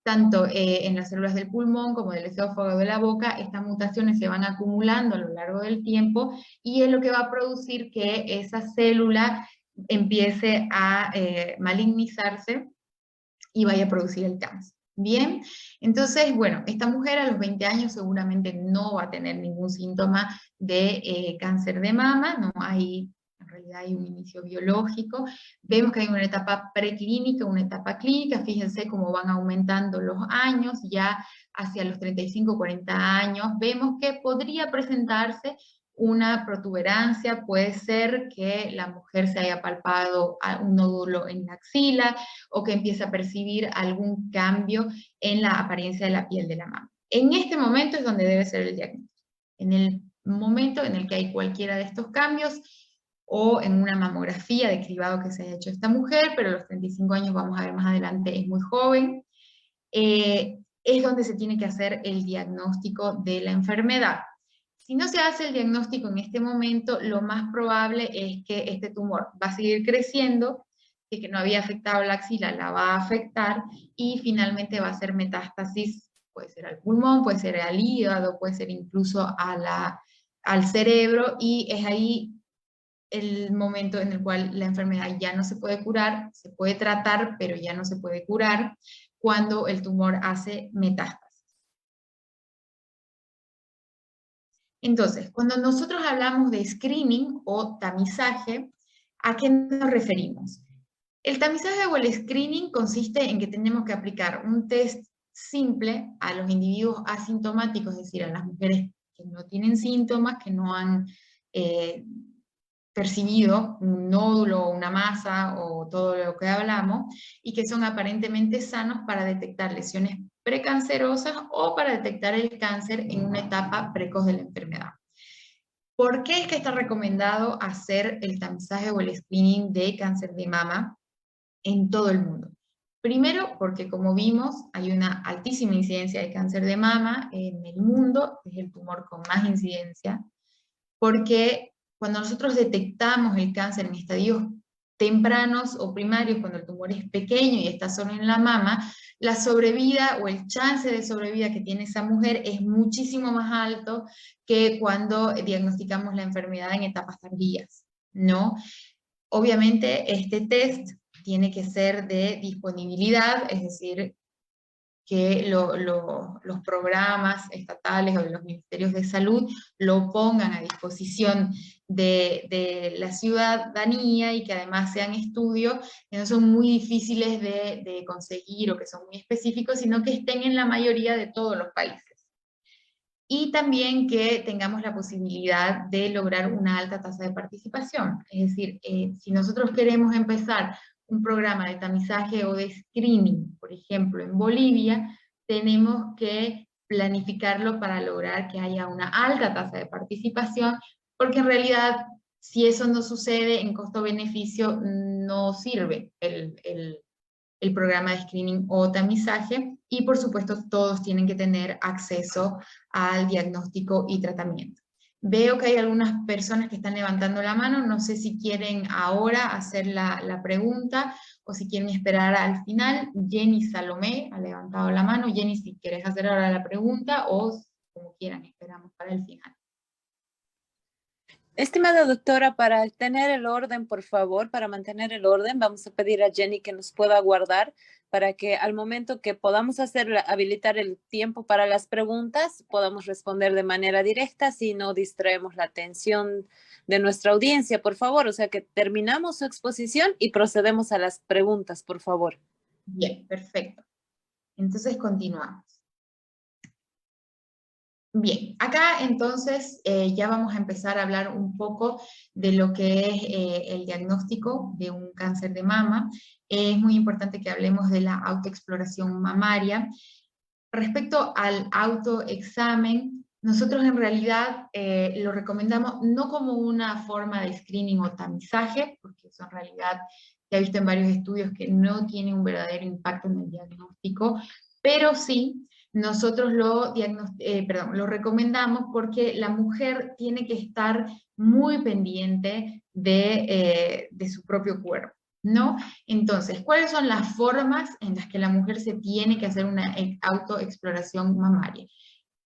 C: tanto en las células del pulmón como del esófago de la boca. Estas mutaciones se van acumulando a lo largo del tiempo y es lo que va a producir que esa célula empiece a malignizarse y vaya a producir el cáncer. Bien, entonces, bueno, esta mujer a los 20 años seguramente no va a tener ningún síntoma de cáncer de mama, no hay, en realidad hay un inicio biológico. Vemos que hay una etapa preclínica, una etapa clínica, fíjense cómo van aumentando los años, ya hacia los 35, 40 años, vemos que podría presentarse una protuberancia, puede ser que la mujer se haya palpado un nódulo en la axila o que empiece a percibir algún cambio en la apariencia de la piel de la mama. En este momento es donde debe ser el diagnóstico. En el momento en el que hay cualquiera de estos cambios, o en una mamografía de cribado que se haya hecho esta mujer, pero a los 35 años, vamos a ver más adelante, es muy joven, es donde se tiene que hacer el diagnóstico de la enfermedad. Si no se hace el diagnóstico en este momento, lo más probable es que este tumor va a seguir creciendo, que no había afectado la axila, la va a afectar, y finalmente va a ser metástasis, puede ser al pulmón, puede ser al hígado, puede ser incluso al cerebro, y es ahí el momento en el cual la enfermedad ya no se puede curar, se puede tratar, pero ya no se puede curar, cuando el tumor hace metástasis. Entonces, cuando nosotros hablamos de screening o tamizaje, ¿A qué nos referimos? El tamizaje o el screening consiste en que tenemos que aplicar un test simple a los individuos asintomáticos, es decir, a las mujeres que no tienen síntomas, que no han percibido un nódulo, una masa o todo lo que hablamos, y que son aparentemente sanos para detectar lesiones precancerosas o para detectar el cáncer en una etapa precoz de la enfermedad. ¿Por qué es que está recomendado hacer el tamizaje o el screening de cáncer de mama en todo el mundo? Primero, porque como vimos, hay una altísima incidencia de cáncer de mama en el mundo, es el tumor con más incidencia, porque cuando nosotros detectamos el cáncer en estadios tempranos o primarios, cuando el tumor es pequeño y está solo en la mama, la sobrevida o el chance de sobrevida que tiene esa mujer es muchísimo más alto que cuando diagnosticamos la enfermedad en etapas tardías, ¿no? Obviamente este test tiene que ser de disponibilidad, es decir, que los programas estatales o de los ministerios de salud lo pongan a disposición de la ciudadanía y que además sean estudios que no son muy difíciles de conseguir o que son muy específicos, sino que estén en la mayoría de todos los países. Y también que tengamos la posibilidad de lograr una alta tasa de participación. Es decir, si nosotros queremos empezar un programa de tamizaje o de screening, por ejemplo, en Bolivia, tenemos que planificarlo para lograr que haya una alta tasa de participación, porque en realidad, si eso no sucede, en costo-beneficio no sirve el programa de screening o tamizaje, y por supuesto todos tienen que tener acceso al diagnóstico y tratamiento. Veo que hay algunas personas que están levantando la mano, no sé si quieren ahora hacer la pregunta o si quieren esperar al final. Jenny Salomé ha levantado la mano. Jenny, si quieres hacer ahora la pregunta o como quieran, esperamos para el final.
B: Estimada doctora, para tener el orden, por favor, para mantener el orden, vamos a pedir a Jenny que nos pueda guardar para que al momento que podamos habilitar el tiempo para las preguntas, podamos responder de manera directa, si no distraemos la atención de nuestra audiencia, por favor. O sea que terminamos su exposición y procedemos a las preguntas, por favor.
C: Bien, perfecto. Entonces continuamos. Bien, acá entonces ya vamos a empezar a hablar un poco de lo que es el diagnóstico de un cáncer de mama. Es muy importante que hablemos de la autoexploración mamaria. Respecto al autoexamen, nosotros en realidad lo recomendamos no como una forma de screening o tamizaje, porque eso en realidad se ha visto en varios estudios que no tiene un verdadero impacto en el diagnóstico, pero sí nosotros lo recomendamos porque la mujer tiene que estar muy pendiente de su propio cuerpo, ¿no? Entonces, ¿cuáles son las formas en las que la mujer se tiene que hacer una autoexploración mamaria?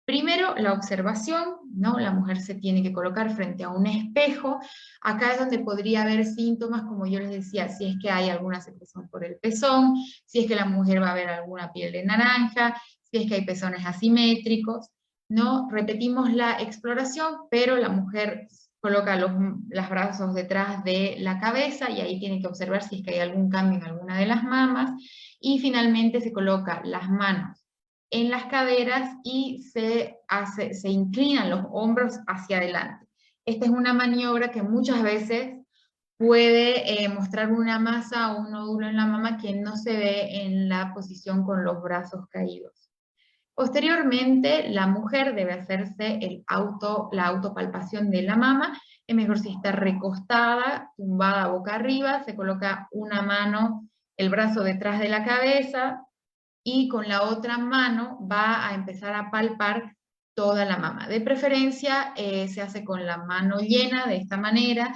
C: Primero, la observación, ¿no? La mujer se tiene que colocar frente a un espejo. Acá es donde podría haber síntomas, como yo les decía, si es que hay alguna secreción por el pezón, si es que la mujer va a ver alguna piel de naranja, si es que hay pezones asimétricos, ¿no? Repetimos la exploración, pero la mujer coloca los brazos detrás de la cabeza y ahí tiene que observar si es que hay algún cambio en alguna de las mamas, y finalmente se coloca las manos en las caderas y se inclinan los hombros hacia adelante. Esta es una maniobra que muchas veces puede mostrar una masa o un nódulo en la mama que no se ve en la posición con los brazos caídos. Posteriormente, la mujer debe hacerse la autopalpación de la mama. Es mejor si está recostada, tumbada boca arriba, se coloca una mano, el brazo detrás de la cabeza, y con la otra mano va a empezar a palpar toda la mama. De preferencia se hace con la mano llena, de esta manera,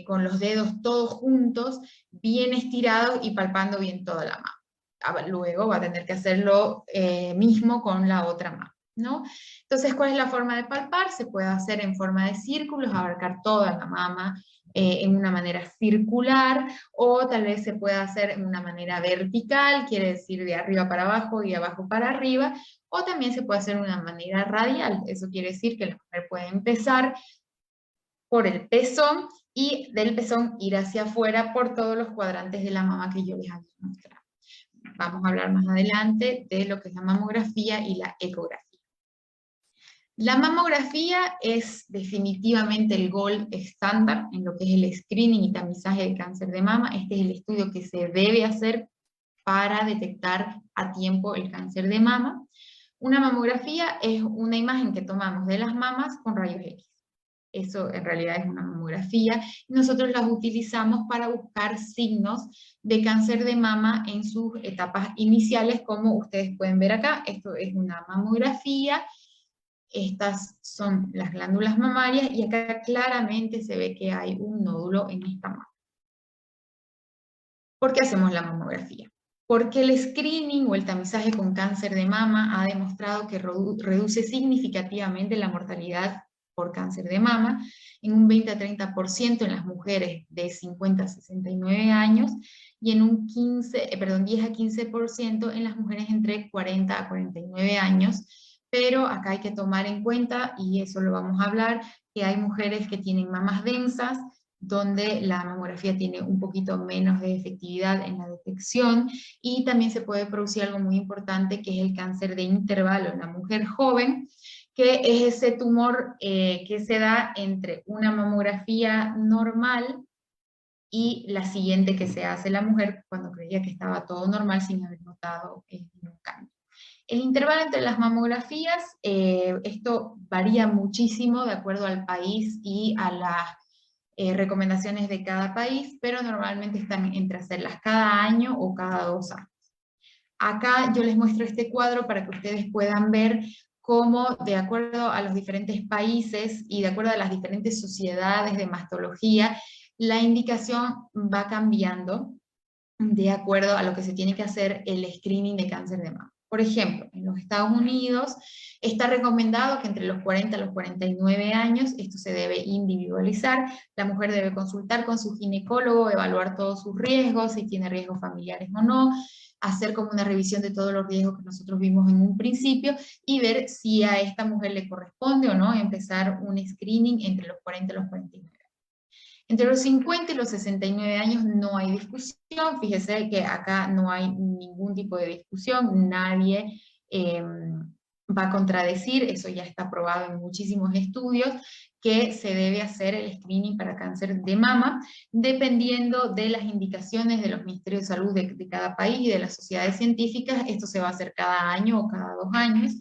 C: con los dedos todos juntos, bien estirados y palpando bien toda la mama. Luego va a tener que hacerlo mismo con la otra mano, ¿no? Entonces, ¿cuál es la forma de palpar? Se puede hacer en forma de círculos, abarcar toda la mama en una manera circular, o tal vez se puede hacer en una manera vertical, quiere decir de arriba para abajo y de abajo para arriba, o también se puede hacer de una manera radial. Eso quiere decir que la mujer puede empezar por el pezón y del pezón ir hacia afuera por todos los cuadrantes de la mama que yo les había mostrado. Vamos a hablar más adelante de lo que es la mamografía y la ecografía. La mamografía es definitivamente el gold estándar en lo que es el screening y tamizaje de cáncer de mama. Este es el estudio que se debe hacer para detectar a tiempo el cáncer de mama. Una mamografía es una imagen que tomamos de las mamas con rayos X. Eso en realidad es una mamografía. Nosotros las utilizamos para buscar signos de cáncer de mama en sus etapas iniciales, como ustedes pueden ver acá. Esto es una mamografía. Estas son las glándulas mamarias y acá claramente se ve que hay un nódulo en esta mama. ¿Por qué hacemos la mamografía? Porque el screening o el tamizaje con cáncer de mama ha demostrado que reduce significativamente la mortalidad por cáncer de mama en un 20 a 30% en las mujeres de 50 a 69 años y en un 10 a 15% en las mujeres entre 40 a 49 años. Pero acá hay que tomar en cuenta, y eso lo vamos a hablar, que hay mujeres que tienen mamas densas, donde la mamografía tiene un poquito menos de efectividad en la detección, y también se puede producir algo muy importante, que es el cáncer de intervalo en la mujer joven, que es ese tumor que se da entre una mamografía normal y la siguiente que se hace la mujer cuando creía que estaba todo normal sin haber notado ningún cambio. El intervalo entre las mamografías, esto varía muchísimo de acuerdo al país y a las recomendaciones de cada país, pero normalmente están entre hacerlas cada año o cada 2 años. Acá yo les muestro este cuadro para que ustedes puedan ver cómo, de acuerdo a los diferentes países y de acuerdo a las diferentes sociedades de mastología, la indicación va cambiando de acuerdo a lo que se tiene que hacer el screening de cáncer de mama. Por ejemplo, en los Estados Unidos está recomendado que entre los 40 a los 49 años esto se debe individualizar. La mujer debe consultar con su ginecólogo, evaluar todos sus riesgos, si tiene riesgos familiares o no, hacer como una revisión de todos los riesgos que nosotros vimos en un principio y ver si a esta mujer le corresponde o no empezar un screening entre los 40 y los 49. Entre los 50 y los 69 años no hay discusión, fíjese que acá no hay ningún tipo de discusión, nadie va a contradecir, eso ya está probado en muchísimos estudios, que se debe hacer el screening para cáncer de mama, dependiendo de las indicaciones de los ministerios de salud de cada país y de las sociedades científicas. Esto se va a hacer cada año o cada 2 años,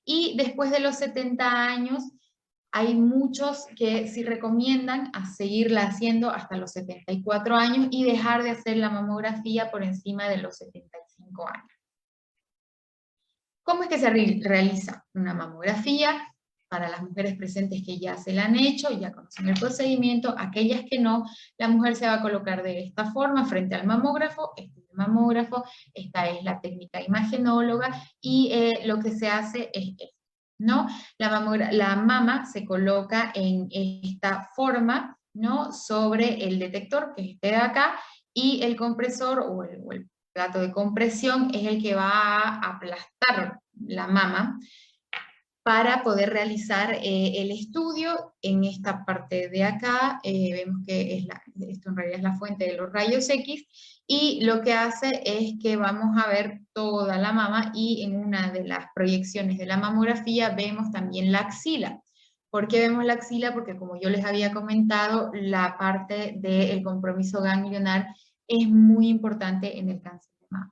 C: y después de los 70 años, hay muchos que sí recomiendan a seguirla haciendo hasta los 74 años y dejar de hacer la mamografía por encima de los 75 años. ¿Cómo es que se realiza una mamografía? Para las mujeres presentes que ya se la han hecho, ya conocen el procedimiento. Aquellas que no, la mujer se va a colocar de esta forma frente al mamógrafo. Este es el mamógrafo, esta es la técnica imagenóloga, y lo que se hace es esto, ¿no? La mama se coloca en esta forma, ¿no? Sobre el detector, que es este de acá, y el compresor o el plato de compresión es el que va a aplastar la mama para poder realizar el estudio. En esta parte de acá vemos que esto en realidad es la fuente de los rayos X, y lo que hace es que vamos a ver toda la mama, y en una de las proyecciones de la mamografía vemos también la axila. ¿Por qué vemos la axila? Porque, como yo les había comentado, la parte del compromiso ganglionar es muy importante en el cáncer de mama.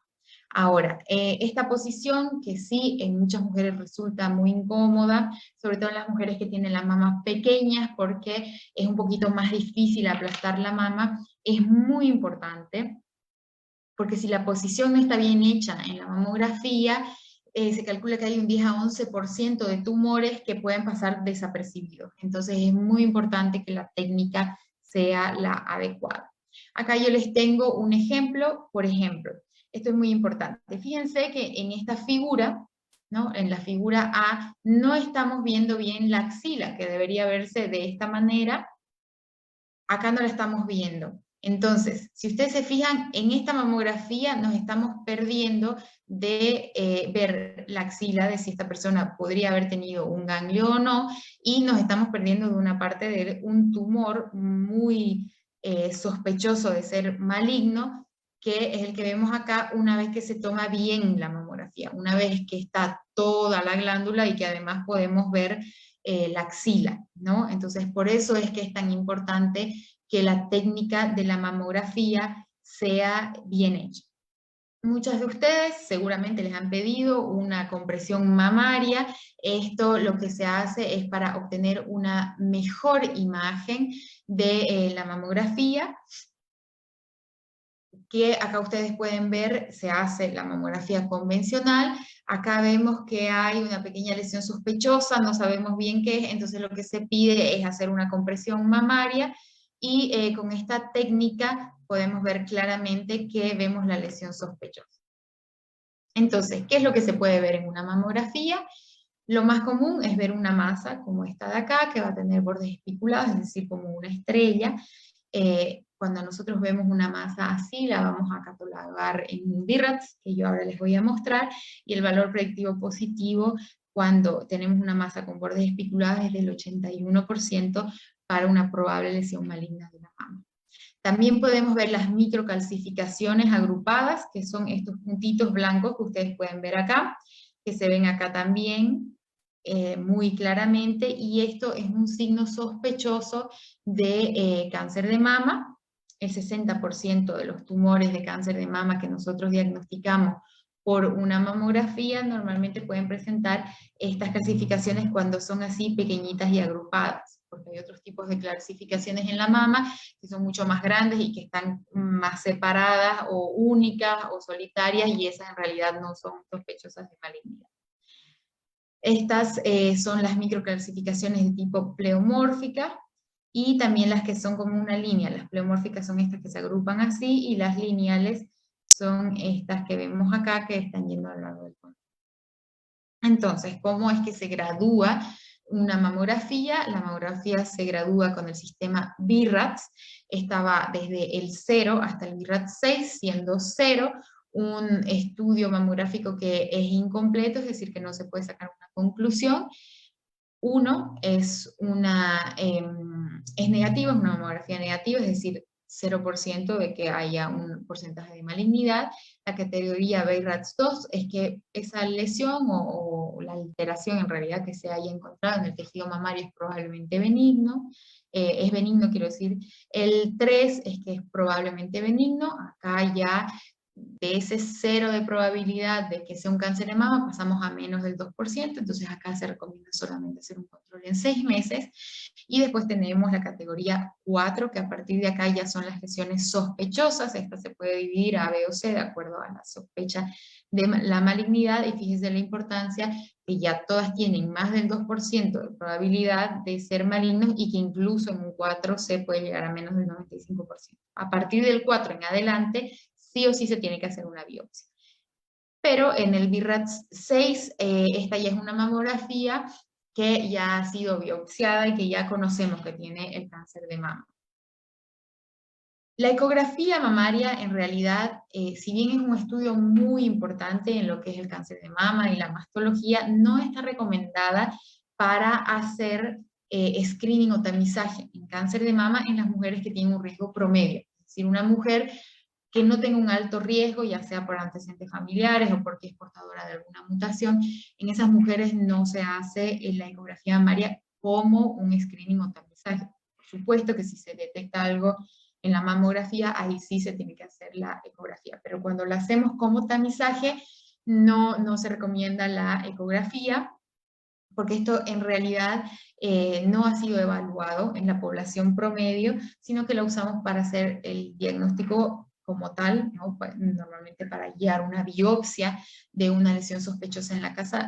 C: Ahora, esta posición, que sí en muchas mujeres resulta muy incómoda, sobre todo en las mujeres que tienen las mamas pequeñas, porque es un poquito más difícil aplastar la mama, es muy importante, porque si la posición no está bien hecha en la mamografía, se calcula que hay un 10 a 11% de tumores que pueden pasar desapercibidos. Entonces es muy importante que la técnica sea la adecuada. Acá yo les tengo un ejemplo. Por ejemplo, esto es muy importante. Fíjense que en esta figura, ¿no? En la figura A, no estamos viendo bien la axila, que debería verse de esta manera. Acá no la estamos viendo. Entonces, si ustedes se fijan, en esta mamografía nos estamos perdiendo de ver la axila, de si esta persona podría haber tenido un ganglio o no, y nos estamos perdiendo de una parte de un tumor muy sospechoso de ser maligno, que es el que vemos acá una vez que se toma bien la mamografía, una vez que está toda la glándula y que además podemos ver la axila, ¿no? Entonces, por eso es que es tan importante que la técnica de la mamografía sea bien hecha. Muchas de ustedes seguramente les han pedido una compresión mamaria. Esto lo que se hace es para obtener una mejor imagen de la mamografía, que acá ustedes pueden ver, se hace la mamografía convencional. Acá vemos que hay una pequeña lesión sospechosa, no sabemos bien qué es, entonces lo que se pide es hacer una compresión mamaria, y con esta técnica podemos ver claramente que vemos la lesión sospechosa. Entonces, ¿qué es lo que se puede ver en una mamografía? Lo más común es ver una masa como esta de acá, que va a tener bordes espiculados, es decir, como una estrella. Cuando nosotros vemos una masa así, la vamos a catalogar en BIRATS, que yo ahora les voy a mostrar, y el valor predictivo positivo cuando tenemos una masa con bordes espiculados es del 81% para una probable lesión maligna de la mama. También podemos ver las microcalcificaciones agrupadas, que son estos puntitos blancos que ustedes pueden ver acá, que se ven acá también muy claramente, y esto es un signo sospechoso de cáncer de mama. El 60% de los tumores de cáncer de mama que nosotros diagnosticamos por una mamografía normalmente pueden presentar estas calcificaciones cuando son así pequeñitas y agrupadas, porque hay otros tipos de calcificaciones en la mama que son mucho más grandes y que están más separadas o únicas o solitarias, y esas en realidad no son sospechosas de malignidad. Estas son las microcalcificaciones de tipo pleomórfica, y también las que son como una línea. Las pleomórficas son estas que se agrupan así, y las lineales son estas que vemos acá, que están yendo a lo largo del contorno. Entonces, ¿cómo es que se gradúa una mamografía? La mamografía se gradúa con el sistema BIRATS. Esta va desde el 0 hasta el BIRATS 6, siendo 0 un estudio mamográfico que es incompleto, es decir, que no se puede sacar una conclusión. 1 es negativo, es una mamografía negativa, es decir, 0% de que haya un porcentaje de malignidad. La categoría BIRATS 2 es que esa lesión o la alteración en realidad que se haya encontrado en el tejido mamario es probablemente benigno. Es benigno, quiero decir. El 3 es que es probablemente benigno. Acá ya de ese 0 de probabilidad de que sea un cáncer de mama pasamos a menos del 2%, entonces acá se recomienda solamente hacer un control en 6 meses. Y después tenemos la categoría 4, que a partir de acá ya son las lesiones sospechosas. Esta se puede dividir a B o C de acuerdo a la sospecha de la malignidad, y fíjense la importancia que ya todas tienen más del 2% de probabilidad de ser malignos, y que incluso en un 4C puede llegar a menos del 95%. A partir del 4 en adelante, sí o sí se tiene que hacer una biopsia. Pero en el BIRATS 6, esta ya es una mamografía que ya ha sido biopsiada y que ya conocemos que tiene el cáncer de mama. La ecografía mamaria, en realidad, si bien es un estudio muy importante en lo que es el cáncer de mama y la mastología, no está recomendada para hacer screening o tamizaje en cáncer de mama en las mujeres que tienen un riesgo promedio. Es decir, una mujer que no tenga un alto riesgo, ya sea por antecedentes familiares o porque es portadora de alguna mutación, en esas mujeres no se hace la ecografía mamaria como un screening o tamizaje. Por supuesto que si se detecta algo en la mamografía, ahí sí se tiene que hacer la ecografía, pero cuando la hacemos como tamizaje, no se recomienda la ecografía, porque esto en realidad no ha sido evaluado en la población promedio, sino que lo usamos para hacer el diagnóstico como tal, ¿no? Normalmente para guiar una biopsia de una lesión sospechosa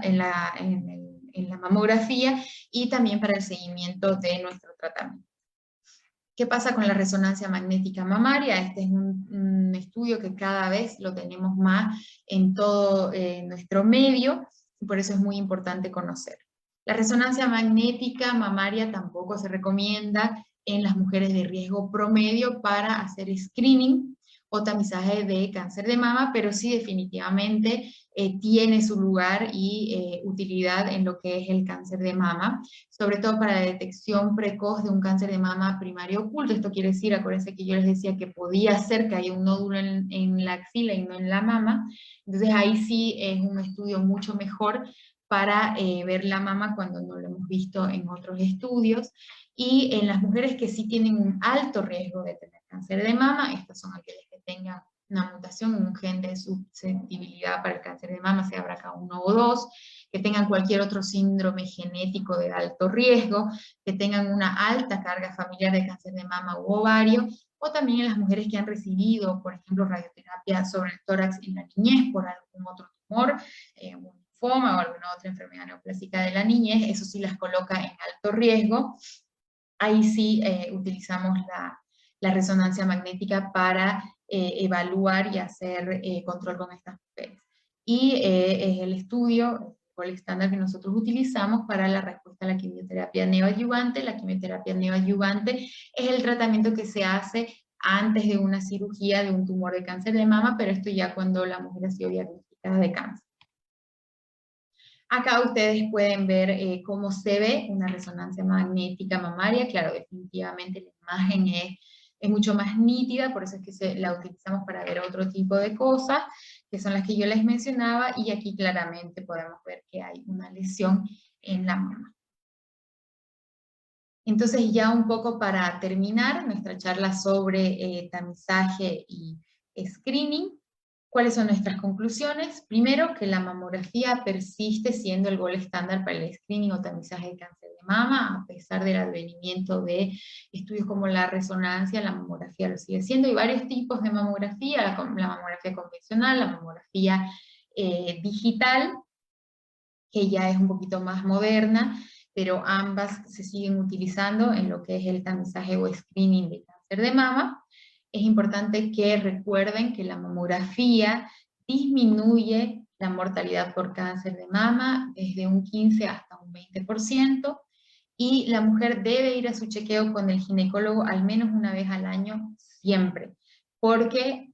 C: en la mamografía, y también para el seguimiento de nuestro tratamiento. ¿Qué pasa con la resonancia magnética mamaria? Este es un estudio que cada vez lo tenemos más en todo nuestro medio, y por eso es muy importante conocer. La resonancia magnética mamaria tampoco se recomienda en las mujeres de riesgo promedio para hacer screening o tamizaje de cáncer de mama, pero sí definitivamente tiene su lugar y utilidad en lo que es el cáncer de mama, sobre todo para la detección precoz de un cáncer de mama primario oculto. Esto quiere decir, acuérdense que yo les decía que podía ser que haya un nódulo en la axila y no en la mama, entonces ahí sí es un estudio mucho mejor para ver la mama cuando no lo hemos visto en otros estudios. Y en las mujeres que sí tienen un alto riesgo de tener cáncer de mama, estas son aquellas que tengan una mutación en un gen de susceptibilidad para el cáncer de mama, sea BRCA1 o 2, que tengan cualquier otro síndrome genético de alto riesgo, que tengan una alta carga familiar de cáncer de mama u ovario, o también en las mujeres que han recibido, por ejemplo, radioterapia sobre el tórax en la niñez por algún otro tumor, un linfoma o alguna otra enfermedad neoplásica de la niñez, eso sí las coloca en alto riesgo. Ahí sí utilizamos la resonancia magnética para evaluar y hacer control con estas mujeres. Y es el estudio, el estándar que nosotros utilizamos para la respuesta a la quimioterapia neoadyuvante. La quimioterapia neoadyuvante es el tratamiento que se hace antes de una cirugía de un tumor de cáncer de mama, pero esto ya cuando la mujer ha sido diagnosticada de cáncer. Acá ustedes pueden ver cómo se ve una resonancia magnética mamaria. Claro, definitivamente la imagen es mucho más nítida, por eso es que la utilizamos para ver otro tipo de cosas, que son las que yo les mencionaba, y aquí claramente podemos ver que hay una lesión en la mama. Entonces ya un poco para terminar nuestra charla sobre tamizaje y screening, ¿cuáles son nuestras conclusiones? Primero, que la mamografía persiste siendo el gold estándar para el screening o tamizaje de cáncer de mama, a pesar del advenimiento de estudios como la resonancia, la mamografía lo sigue siendo. Hay varios tipos de mamografía, la mamografía convencional, la mamografía digital, que ya es un poquito más moderna, pero ambas se siguen utilizando en lo que es el tamizaje o screening de cáncer de mama. Es importante que recuerden que la mamografía disminuye la mortalidad por cáncer de mama desde un 15 hasta un 20%, y la mujer debe ir a su chequeo con el ginecólogo al menos una vez al año siempre, porque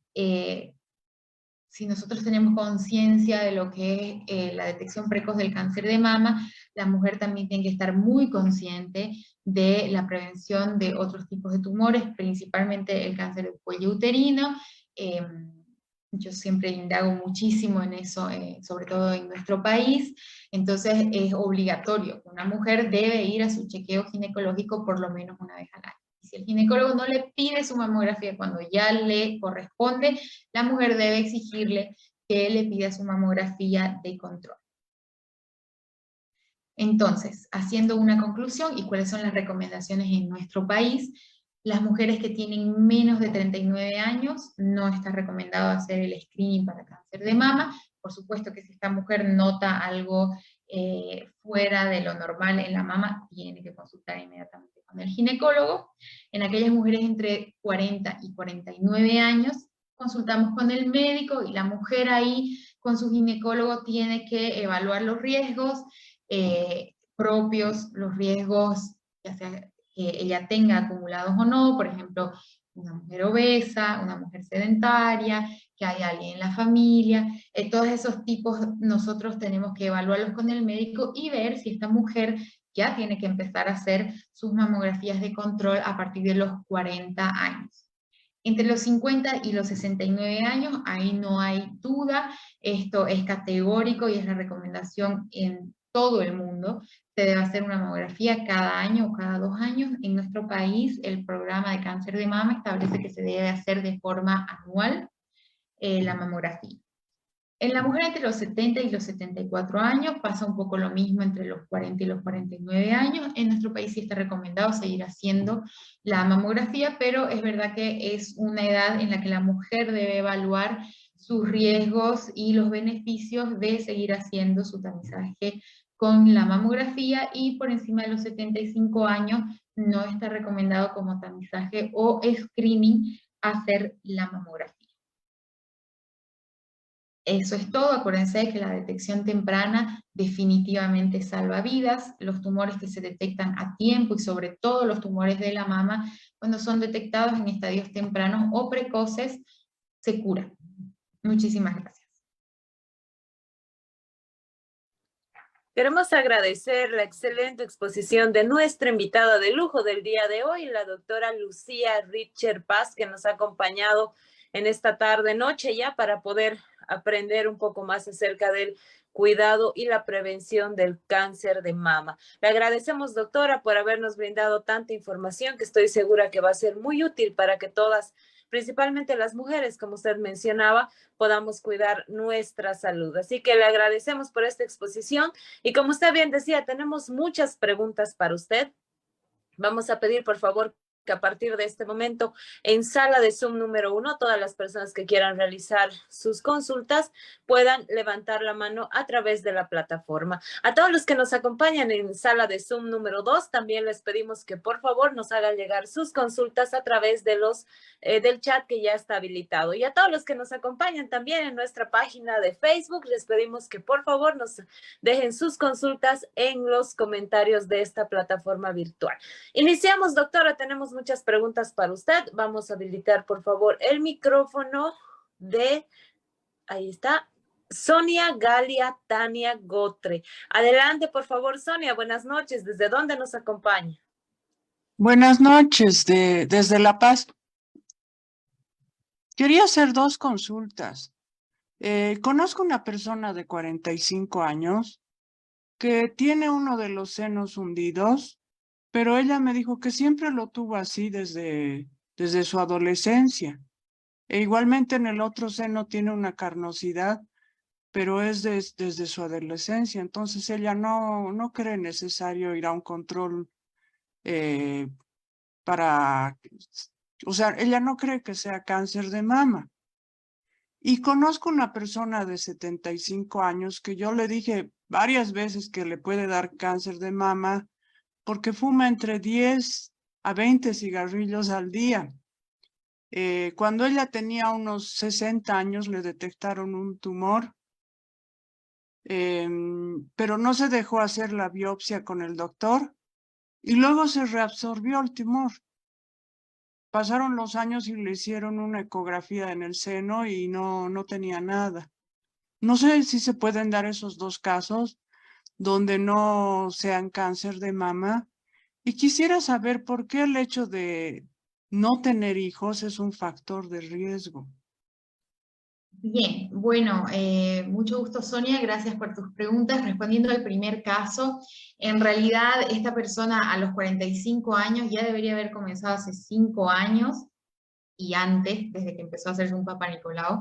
C: si nosotros tenemos conciencia de lo que es la detección precoz del cáncer de mama, la mujer también tiene que estar muy consciente de la prevención de otros tipos de tumores, principalmente el cáncer de cuello uterino. Yo siempre indago muchísimo en eso, sobre todo en nuestro país. Entonces es obligatorio, una mujer debe ir a su chequeo ginecológico por lo menos una vez al año. Y si el ginecólogo no le pide su mamografía cuando ya le corresponde, la mujer debe exigirle que le pida su mamografía de control. Entonces, haciendo una conclusión y cuáles son las recomendaciones en nuestro país, las mujeres que tienen menos de 39 años no está recomendado hacer el screening para cáncer de mama. Por supuesto que si esta mujer nota algo fuera de lo normal en la mama, tiene que consultar inmediatamente con el ginecólogo. En aquellas mujeres entre 40 y 49 años, consultamos con el médico y la mujer ahí con su ginecólogo tiene que evaluar los riesgos propios, los riesgos, ya sea que ella tenga acumulados o no, por ejemplo, una mujer obesa, una mujer sedentaria, que hay alguien en la familia, todos esos tipos nosotros tenemos que evaluarlos con el médico y ver si esta mujer ya tiene que empezar a hacer sus mamografías de control a partir de los 40 años. Entre los 50 y los 69 años, ahí no hay duda, esto es categórico y es la recomendación en todo el mundo. Se debe hacer una mamografía cada año o cada 2 años. En nuestro país, el programa de cáncer de mama establece que se debe hacer de forma anual la mamografía. En la mujer entre los 70 y los 74 años pasa un poco lo mismo entre los 40 y los 49 años. En nuestro país sí está recomendado seguir haciendo la mamografía, pero es verdad que es una edad en la que la mujer debe evaluar sus riesgos y los beneficios de seguir haciendo su tamizaje con la mamografía, y por encima de los 75 años no está recomendado como tamizaje o screening hacer la mamografía. Eso es todo. Acuérdense que la detección temprana definitivamente salva vidas. Los tumores que se detectan a tiempo y sobre todo los tumores de la mama, cuando son detectados en estadios tempranos o precoces, se curan. Muchísimas gracias.
B: Queremos agradecer la excelente exposición de nuestra invitada de lujo del día de hoy, la doctora Lucía Richter Paz, que nos ha acompañado en esta tarde-noche ya para poder aprender un poco más acerca del cuidado y la prevención del cáncer de mama. Le agradecemos, doctora, por habernos brindado tanta información que estoy segura que va a ser muy útil para que todas, principalmente las mujeres, como usted mencionaba, podamos cuidar nuestra salud. Así que le agradecemos por esta exposición y como usted bien decía, tenemos muchas preguntas para usted. Vamos a pedir, por favor, que a partir de este momento, en sala de Zoom número 1, todas las personas que quieran realizar sus consultas puedan levantar la mano a través de la plataforma. A todos los que nos acompañan en sala de Zoom número 2, también les pedimos que por favor nos hagan llegar sus consultas a través de del chat que ya está habilitado. Y a todos los que nos acompañan también en nuestra página de Facebook, les pedimos que por favor nos dejen sus consultas en los comentarios de esta plataforma virtual. Iniciamos, doctora, tenemos muchas preguntas para usted. Vamos a habilitar, por favor, el micrófono de, ahí está, Sonia Galia Tania Gotre. Adelante, por favor, Sonia, buenas noches. ¿Desde dónde nos acompaña?
D: Buenas noches, desde La Paz. Quería hacer 2 consultas. Conozco una persona de 45 años que tiene uno de los senos hundidos, pero ella me dijo que siempre lo tuvo así desde su adolescencia. E igualmente en el otro seno tiene una carnosidad, pero es desde su adolescencia. Entonces ella no cree necesario ir a un control o sea, ella no cree que sea cáncer de mama. Y conozco una persona de 75 años que yo le dije varias veces que le puede dar cáncer de mama porque fuma entre 10 a 20 cigarrillos al día. Cuando ella tenía unos 60 años le detectaron un tumor, pero no se dejó hacer la biopsia con el doctor y luego se reabsorbió el tumor. Pasaron los años y le hicieron una ecografía en el seno y no tenía nada. No sé si se pueden dar esos 2 casos donde no sean cáncer de mama. Y quisiera saber por qué el hecho de no tener hijos es un factor de riesgo.
C: Bien, bueno, mucho gusto, Sonia, gracias por tus preguntas. Respondiendo al primer caso, en realidad esta persona a los 45 años ya debería haber comenzado hace 5 años y antes, desde que empezó a hacerse un Papa Nicolau,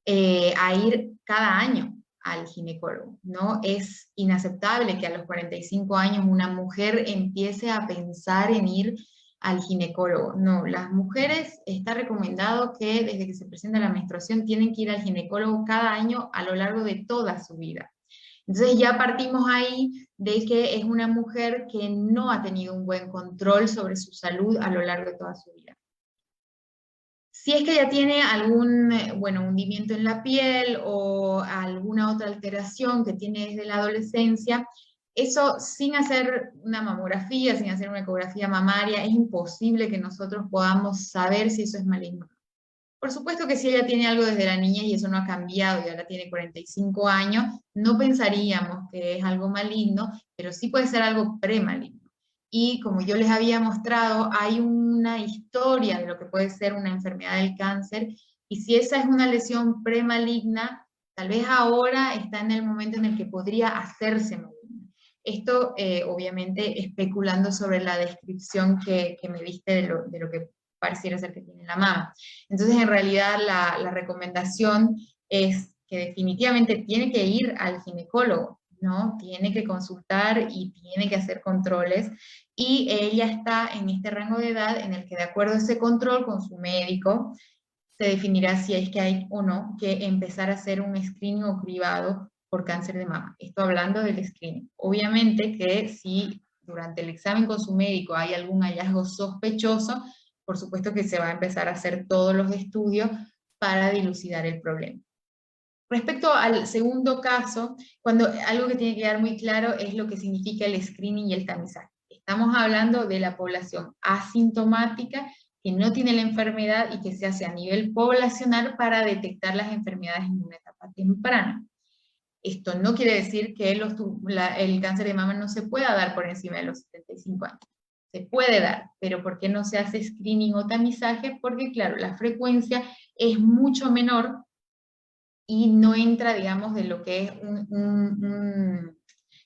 C: a ir cada año al ginecólogo, ¿no? Es inaceptable que a los 45 años una mujer empiece a pensar en ir al ginecólogo. No, las mujeres está recomendado que desde que se presenta la menstruación tienen que ir al ginecólogo cada año a lo largo de toda su vida. Entonces ya partimos ahí de que es una mujer que no ha tenido un buen control sobre su salud a lo largo de toda su vida. Si es que ella tiene algún, hundimiento en la piel o alguna otra alteración que tiene desde la adolescencia, eso sin hacer una mamografía, sin hacer una ecografía mamaria, es imposible que nosotros podamos saber si eso es maligno. Por supuesto que si ella tiene algo desde la niñez y eso no ha cambiado y ahora tiene 45 años, no pensaríamos que es algo maligno, pero sí puede ser algo premaligno. Y como yo les había mostrado, hay una historia de lo que puede ser una enfermedad del cáncer, y si esa es una lesión premaligna, tal vez ahora está en el momento en el que podría hacerse maligna. Esto, obviamente, especulando sobre la descripción que me diste de lo que pareciera ser que tiene la mama. Entonces, en realidad, la recomendación es que definitivamente tiene que ir al ginecólogo, ¿no? Tiene que consultar y tiene que hacer controles, y ella está en este rango de edad en el que, de acuerdo a ese control con su médico, se definirá si es que hay o no que empezar a hacer un screening o cribado por cáncer de mama. Esto hablando del screening. Obviamente que si durante el examen con su médico hay algún hallazgo sospechoso, por supuesto que se va a empezar a hacer todos los estudios para dilucidar el problema. Respecto al segundo caso, algo que tiene que quedar muy claro es lo que significa el screening y el tamizaje. Estamos hablando de la población asintomática que no tiene la enfermedad y que se hace a nivel poblacional para detectar las enfermedades en una etapa temprana. Esto no quiere decir que el cáncer de mama no se pueda dar por encima de los 75 años. Se puede dar, pero ¿por qué no se hace screening o tamizaje? Porque claro, la frecuencia es mucho menor y no entra, digamos, de lo que es un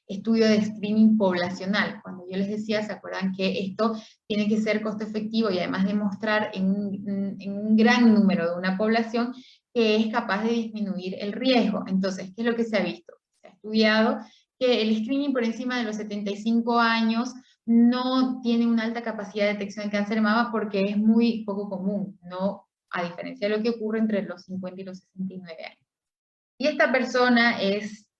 C: estudio de screening poblacional. Cuando yo les decía, ¿se acuerdan que esto tiene que ser costo efectivo y además demostrar en un gran número de una población que es capaz de disminuir el riesgo? Entonces, ¿qué es lo que se ha visto? Se ha estudiado que el screening por encima de los 75 años no tiene una alta capacidad de detección de cáncer de mama porque es muy poco común, no a diferencia de lo que ocurre entre los 50 y los 69 años. Y esta persona es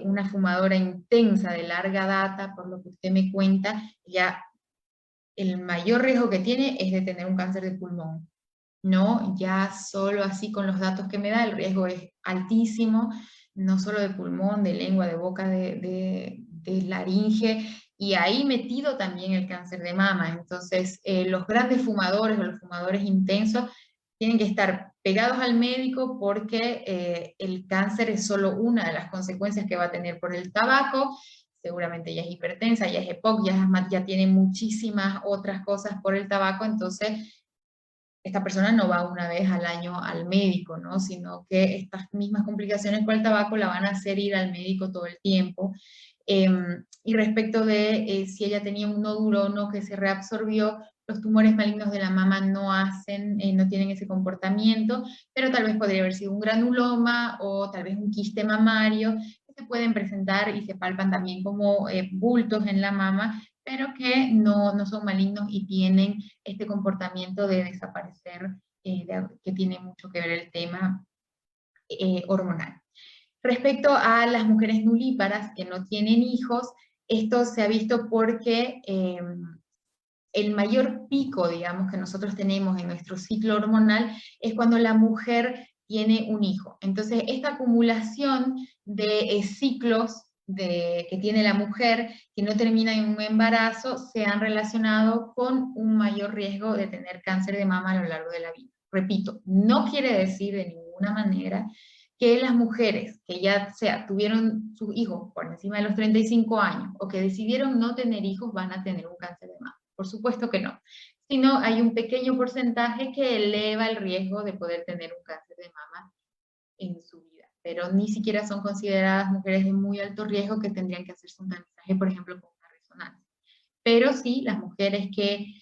C: una fumadora intensa de larga data, por lo que usted me cuenta, ya el mayor riesgo que tiene es de tener un cáncer de pulmón. No, ya solo así con los datos que me da, el riesgo es altísimo, no solo de pulmón, de lengua, de boca, de laringe, y ahí metido también el cáncer de mama. Entonces, los grandes fumadores o los fumadores intensos tienen que estar pegados al médico porque el cáncer es solo una de las consecuencias que va a tener por el tabaco. Seguramente ya es hipertensa, ya es EPOC, ya tiene muchísimas otras cosas por el tabaco, entonces esta persona no va una vez al año al médico, ¿no? Sino que estas mismas complicaciones por el tabaco la van a hacer ir al médico todo el tiempo. Y respecto de si ella tenía un nódulo o no que se reabsorbió, los tumores malignos de la mama no tienen ese comportamiento, pero tal vez podría haber sido un granuloma o tal vez un quiste mamario, que se pueden presentar y se palpan también como bultos en la mama, pero que no son malignos y tienen este comportamiento de desaparecer, que tiene mucho que ver el tema hormonal. Respecto a las mujeres nulíparas que no tienen hijos, esto se ha visto porque el mayor pico, digamos, que nosotros tenemos en nuestro ciclo hormonal es cuando la mujer tiene un hijo. Entonces, esta acumulación de ciclos que tiene la mujer que no termina en un embarazo se han relacionado con un mayor riesgo de tener cáncer de mama a lo largo de la vida. Repito, no quiere decir de ninguna manera que las mujeres que ya sea tuvieron sus hijos por encima de los 35 años o que decidieron no tener hijos van a tener un cáncer de mama. Por supuesto que no, sino hay un pequeño porcentaje que eleva el riesgo de poder tener un cáncer de mama en su vida, pero ni siquiera son consideradas mujeres de muy alto riesgo que tendrían que hacerse un tamizaje, por ejemplo, con una resonancia. Pero sí, las mujeres que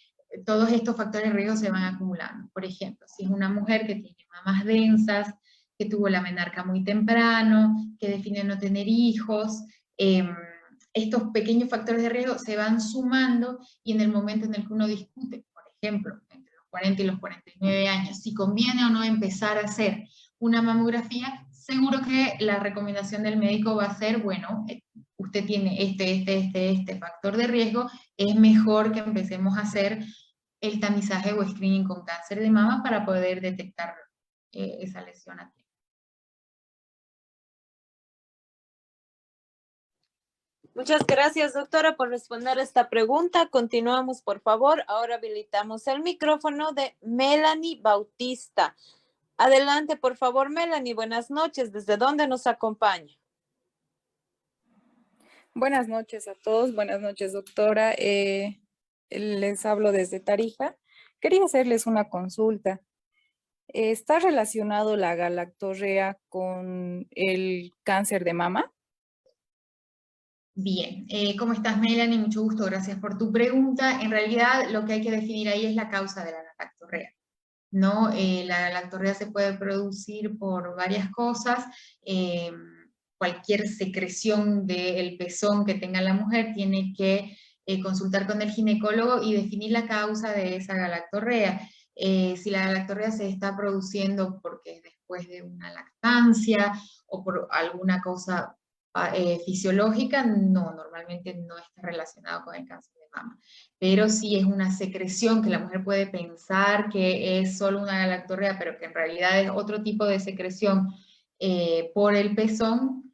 C: todos estos factores de riesgo se van acumulando. Por ejemplo, si es una mujer que tiene mamas densas, que tuvo la menarca muy temprano, que define no tener hijos, estos pequeños factores de riesgo se van sumando y en el momento en el que uno discute, por ejemplo, entre los 40 y los 49 años, si conviene o no empezar a hacer una mamografía, seguro que la recomendación del médico va a ser, bueno, usted tiene este factor de riesgo, es mejor que empecemos a hacer el tamizaje o screening con cáncer de mama para poder detectar esa lesión a tiempo.
B: Muchas gracias, doctora, por responder esta pregunta. Continuamos, por favor. Ahora habilitamos el micrófono de Melanie Bautista. Adelante, por favor, Melanie. Buenas noches. ¿Desde dónde nos acompaña?
E: Buenas noches a todos. Buenas noches, doctora. Les hablo desde Tarija. Quería hacerles una consulta. ¿Está relacionado la galactorrea con el cáncer de mama?
C: Bien, ¿cómo estás, Melanie? Mucho gusto, gracias por tu pregunta. En realidad, lo que hay que definir ahí es la causa de la galactorrea, ¿no? La galactorrea se puede producir por varias cosas. Cualquier secreción del pezón que tenga la mujer tiene que consultar con el ginecólogo y definir la causa de esa galactorrea. Si la galactorrea se está produciendo porque después de una lactancia o por alguna cosa fisiológica, no, normalmente no está relacionado con el cáncer de mama. Pero si es una secreción que la mujer puede pensar que es solo una galactorrea, pero que en realidad es otro tipo de secreción por el pezón,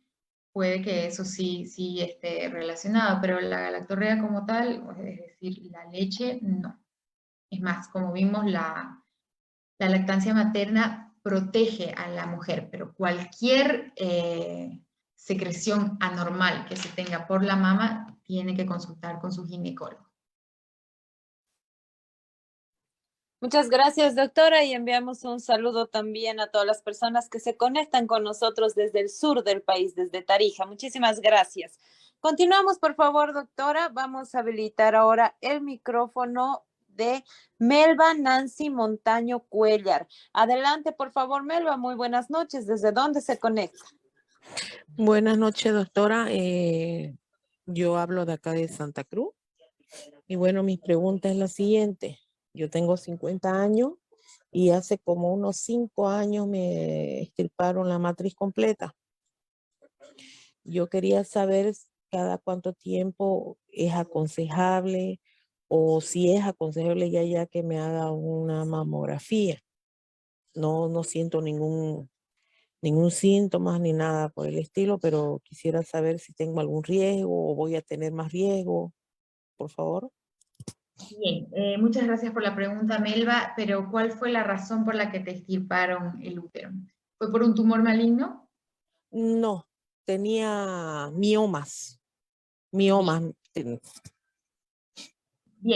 C: puede que eso sí esté relacionado, pero la galactorrea como tal, es decir, la leche, no. Es más, como vimos, la lactancia materna protege a la mujer, pero cualquier secreción anormal que se tenga por la mama tiene que consultar con su ginecólogo.
B: Muchas gracias, doctora, y enviamos un saludo también a todas las personas que se conectan con nosotros desde el sur del país, desde Tarija. Muchísimas gracias. Continuamos, por favor, doctora. Vamos a habilitar ahora el micrófono de Melba Nancy Montaño Cuellar. Adelante, por favor, Melba. Muy buenas noches. ¿Desde dónde se conecta?
F: Buenas noches, doctora. Yo hablo de acá de Santa Cruz. Y bueno, mi pregunta es la siguiente. Yo tengo 50 años y hace como unos 5 años me extirparon la matriz completa. Yo quería saber cada cuánto tiempo es aconsejable o si es aconsejable ya que me haga una mamografía. No siento ningún síntoma ni nada por el estilo, pero quisiera saber si tengo algún riesgo o voy a tener más riesgo, por favor.
C: Bien, muchas gracias por la pregunta, Melba, pero ¿cuál fue la razón por la que te extirparon el útero? ¿Fue por un tumor maligno?
F: No, tenía miomas.
C: Bien,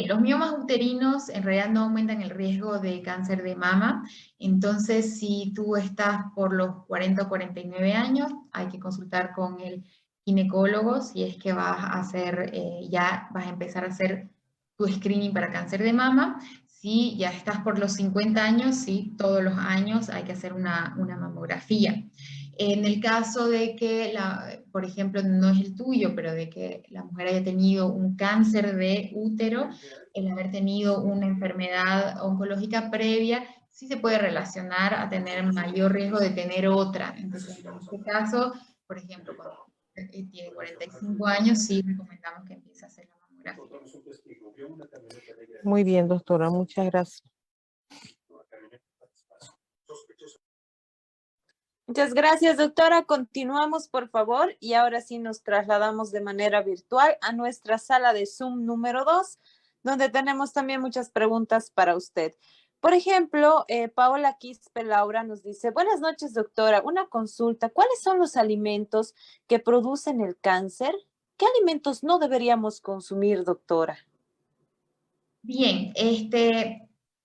C: los miomas uterinos en realidad no aumentan el riesgo de cáncer de mama, entonces si tú estás por los 40 o 49 años, hay que consultar con el ginecólogo si es que vas a hacer, ya vas a empezar a hacer tu screening para cáncer de mama. Si ya estás por los 50 años, sí, todos los años hay que hacer una mamografía. En el caso de que, por ejemplo, no es el tuyo, pero de que la mujer haya tenido un cáncer de útero, el haber tenido una enfermedad oncológica previa, sí se puede relacionar a tener mayor riesgo de tener otra. Entonces, en este caso, por ejemplo, cuando tiene 45 años, sí recomendamos que empiece a hacer la mamografía.
F: Muy bien, doctora, muchas gracias.
B: Muchas gracias, doctora. Continuamos, por favor, y ahora sí nos trasladamos de manera virtual a nuestra sala de Zoom número 2, donde tenemos también muchas preguntas para usted. Por ejemplo, Paola Quispe Laura nos dice, buenas noches, doctora. Una consulta. ¿Cuáles son los alimentos que producen el cáncer? ¿Qué alimentos no deberíamos consumir, doctora?
C: Bien,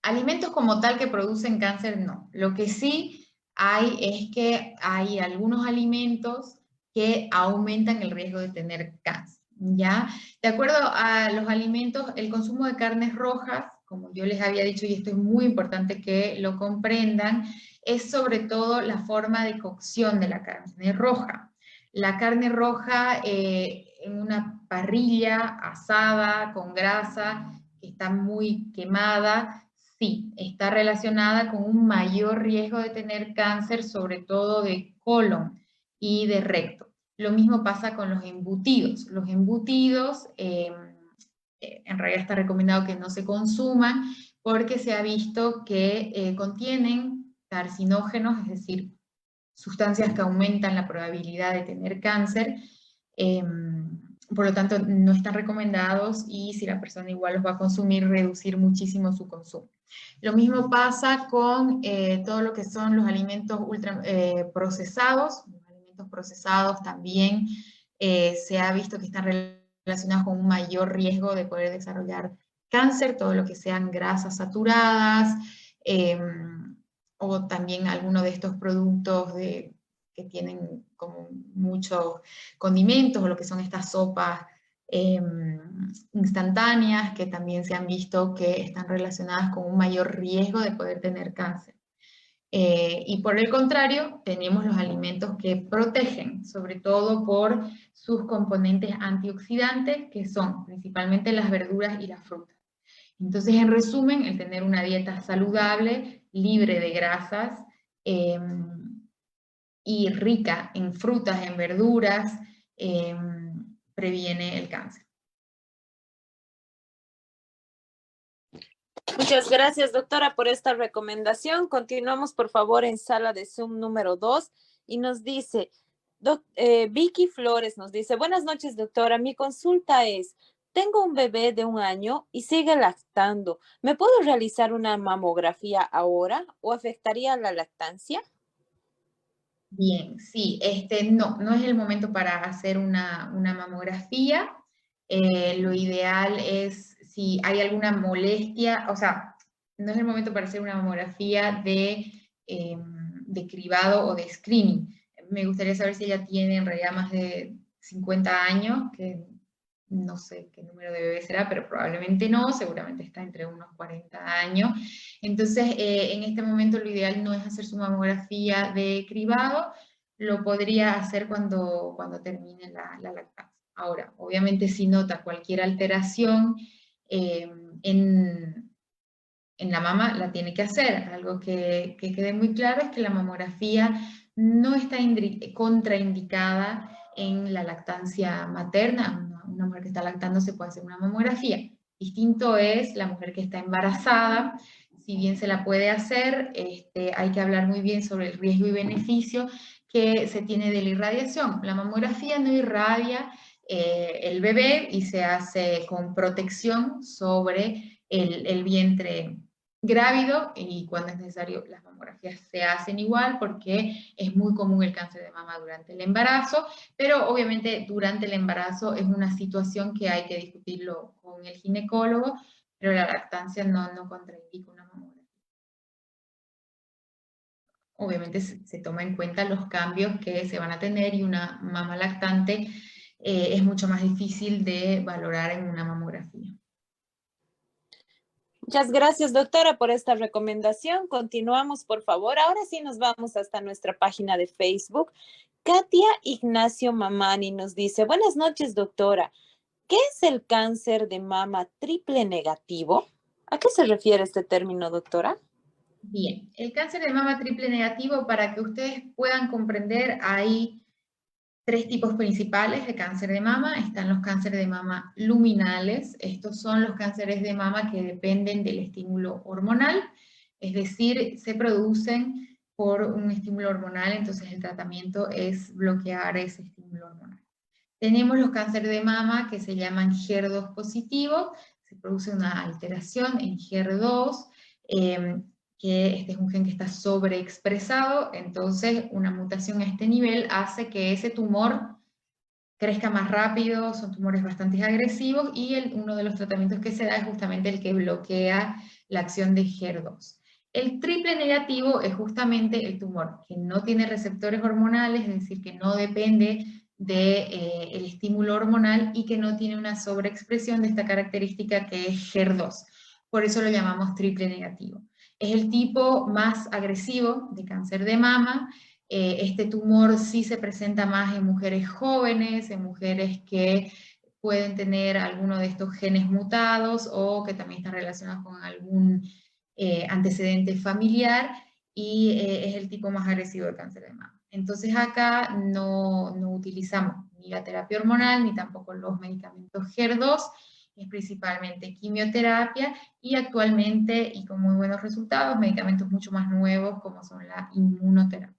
C: alimentos como tal que producen cáncer, no. Lo que sí hay es que hay algunos alimentos que aumentan el riesgo de tener cáncer, ¿ya? De acuerdo a los alimentos, el consumo de carnes rojas, como yo les había dicho, y esto es muy importante que lo comprendan, es sobre todo la forma de cocción de la carne roja. La carne roja en una parrilla asada con grasa, está muy quemada, sí, está relacionada con un mayor riesgo de tener cáncer, sobre todo de colon y de recto. Lo mismo pasa con los embutidos. Los embutidos, en realidad está recomendado que no se consuman porque se ha visto que contienen carcinógenos, es decir, sustancias que aumentan la probabilidad de tener cáncer. Por lo tanto, no están recomendados y si la persona igual los va a consumir, reducir muchísimo su consumo. Lo mismo pasa con todo lo que son los alimentos procesados. Los alimentos procesados también se ha visto que están relacionados con un mayor riesgo de poder desarrollar cáncer, todo lo que sean grasas saturadas, o también algunos de estos productos que tienen como muchos condimentos, o lo que son estas sopas instantáneas, que también se han visto que están relacionadas con un mayor riesgo de poder tener cáncer. Y por el contrario, tenemos los alimentos que protegen, sobre todo por sus componentes antioxidantes, que son principalmente las verduras y las frutas. Entonces, en resumen, el tener una dieta saludable, libre de grasas, y rica en frutas, en verduras, previene el cáncer.
B: Muchas gracias, doctora, por esta recomendación. Continuamos, por favor, en sala de Zoom número 2 y nos dice, Vicky Flores nos dice, buenas noches, doctora. Mi consulta es, tengo un bebé de 1 año y sigue lactando. ¿Me puedo realizar una mamografía ahora o afectaría la lactancia?
C: Bien, sí, no es el momento para hacer una mamografía. Lo ideal es, si hay alguna molestia, o sea, no es el momento para hacer una mamografía de cribado o de screening. Me gustaría saber si ella tiene en realidad más de 50 años, que no sé qué número de bebé será, pero probablemente no, seguramente está entre unos 40 años. Entonces, en este momento lo ideal no es hacer su mamografía de cribado, lo podría hacer cuando termine la lactancia. Ahora, obviamente si nota cualquier alteración en la mama, la tiene que hacer. Algo que quede muy claro es que la mamografía no está contraindicada en la lactancia materna. Una mujer que está lactando se puede hacer una mamografía. Distinto es la mujer que está embarazada. Si bien se la puede hacer, hay que hablar muy bien sobre el riesgo y beneficio que se tiene de la irradiación. La mamografía no irradia el bebé y se hace con protección sobre el vientre grávido, y cuando es necesario las mamografías se hacen igual porque es muy común el cáncer de mama durante el embarazo, pero obviamente durante el embarazo es una situación que hay que discutirlo con el ginecólogo, pero la lactancia no contraindica una mamografía. Obviamente se toma en cuenta los cambios que se van a tener, y una mama lactante es mucho más difícil de valorar en una mamografía.
B: Muchas gracias, doctora, por esta recomendación. Continuamos, por favor. Ahora sí nos vamos hasta nuestra página de Facebook. Katia Ignacio Mamani nos dice, buenas noches, doctora. ¿Qué es el cáncer de mama triple negativo? ¿A qué se refiere este término, doctora?
C: Bien, el cáncer de mama triple negativo, para que ustedes puedan comprender, hay 3 tipos principales de cáncer de mama. Están los cánceres de mama luminales. Estos son los cánceres de mama que dependen del estímulo hormonal, es decir, se producen por un estímulo hormonal, entonces el tratamiento es bloquear ese estímulo hormonal. Tenemos los cánceres de mama que se llaman HER2 positivos, se produce una alteración en HER2, que este es un gen que está sobreexpresado, entonces una mutación a este nivel hace que ese tumor crezca más rápido, son tumores bastante agresivos, y uno de los tratamientos que se da es justamente el que bloquea la acción de HER2. El triple negativo es justamente el tumor que no tiene receptores hormonales, es decir, que no depende del estímulo hormonal y que no tiene una sobreexpresión de esta característica que es HER2. Por eso lo llamamos triple negativo. Es el tipo más agresivo de cáncer de mama. Este tumor sí se presenta más en mujeres jóvenes, en mujeres que pueden tener alguno de estos genes mutados o que también están relacionados con algún antecedente familiar, y es el tipo más agresivo de cáncer de mama. Entonces acá no utilizamos ni la terapia hormonal ni tampoco los medicamentos HER2, es principalmente quimioterapia, y actualmente, y con muy buenos resultados, medicamentos mucho más nuevos como son la inmunoterapia.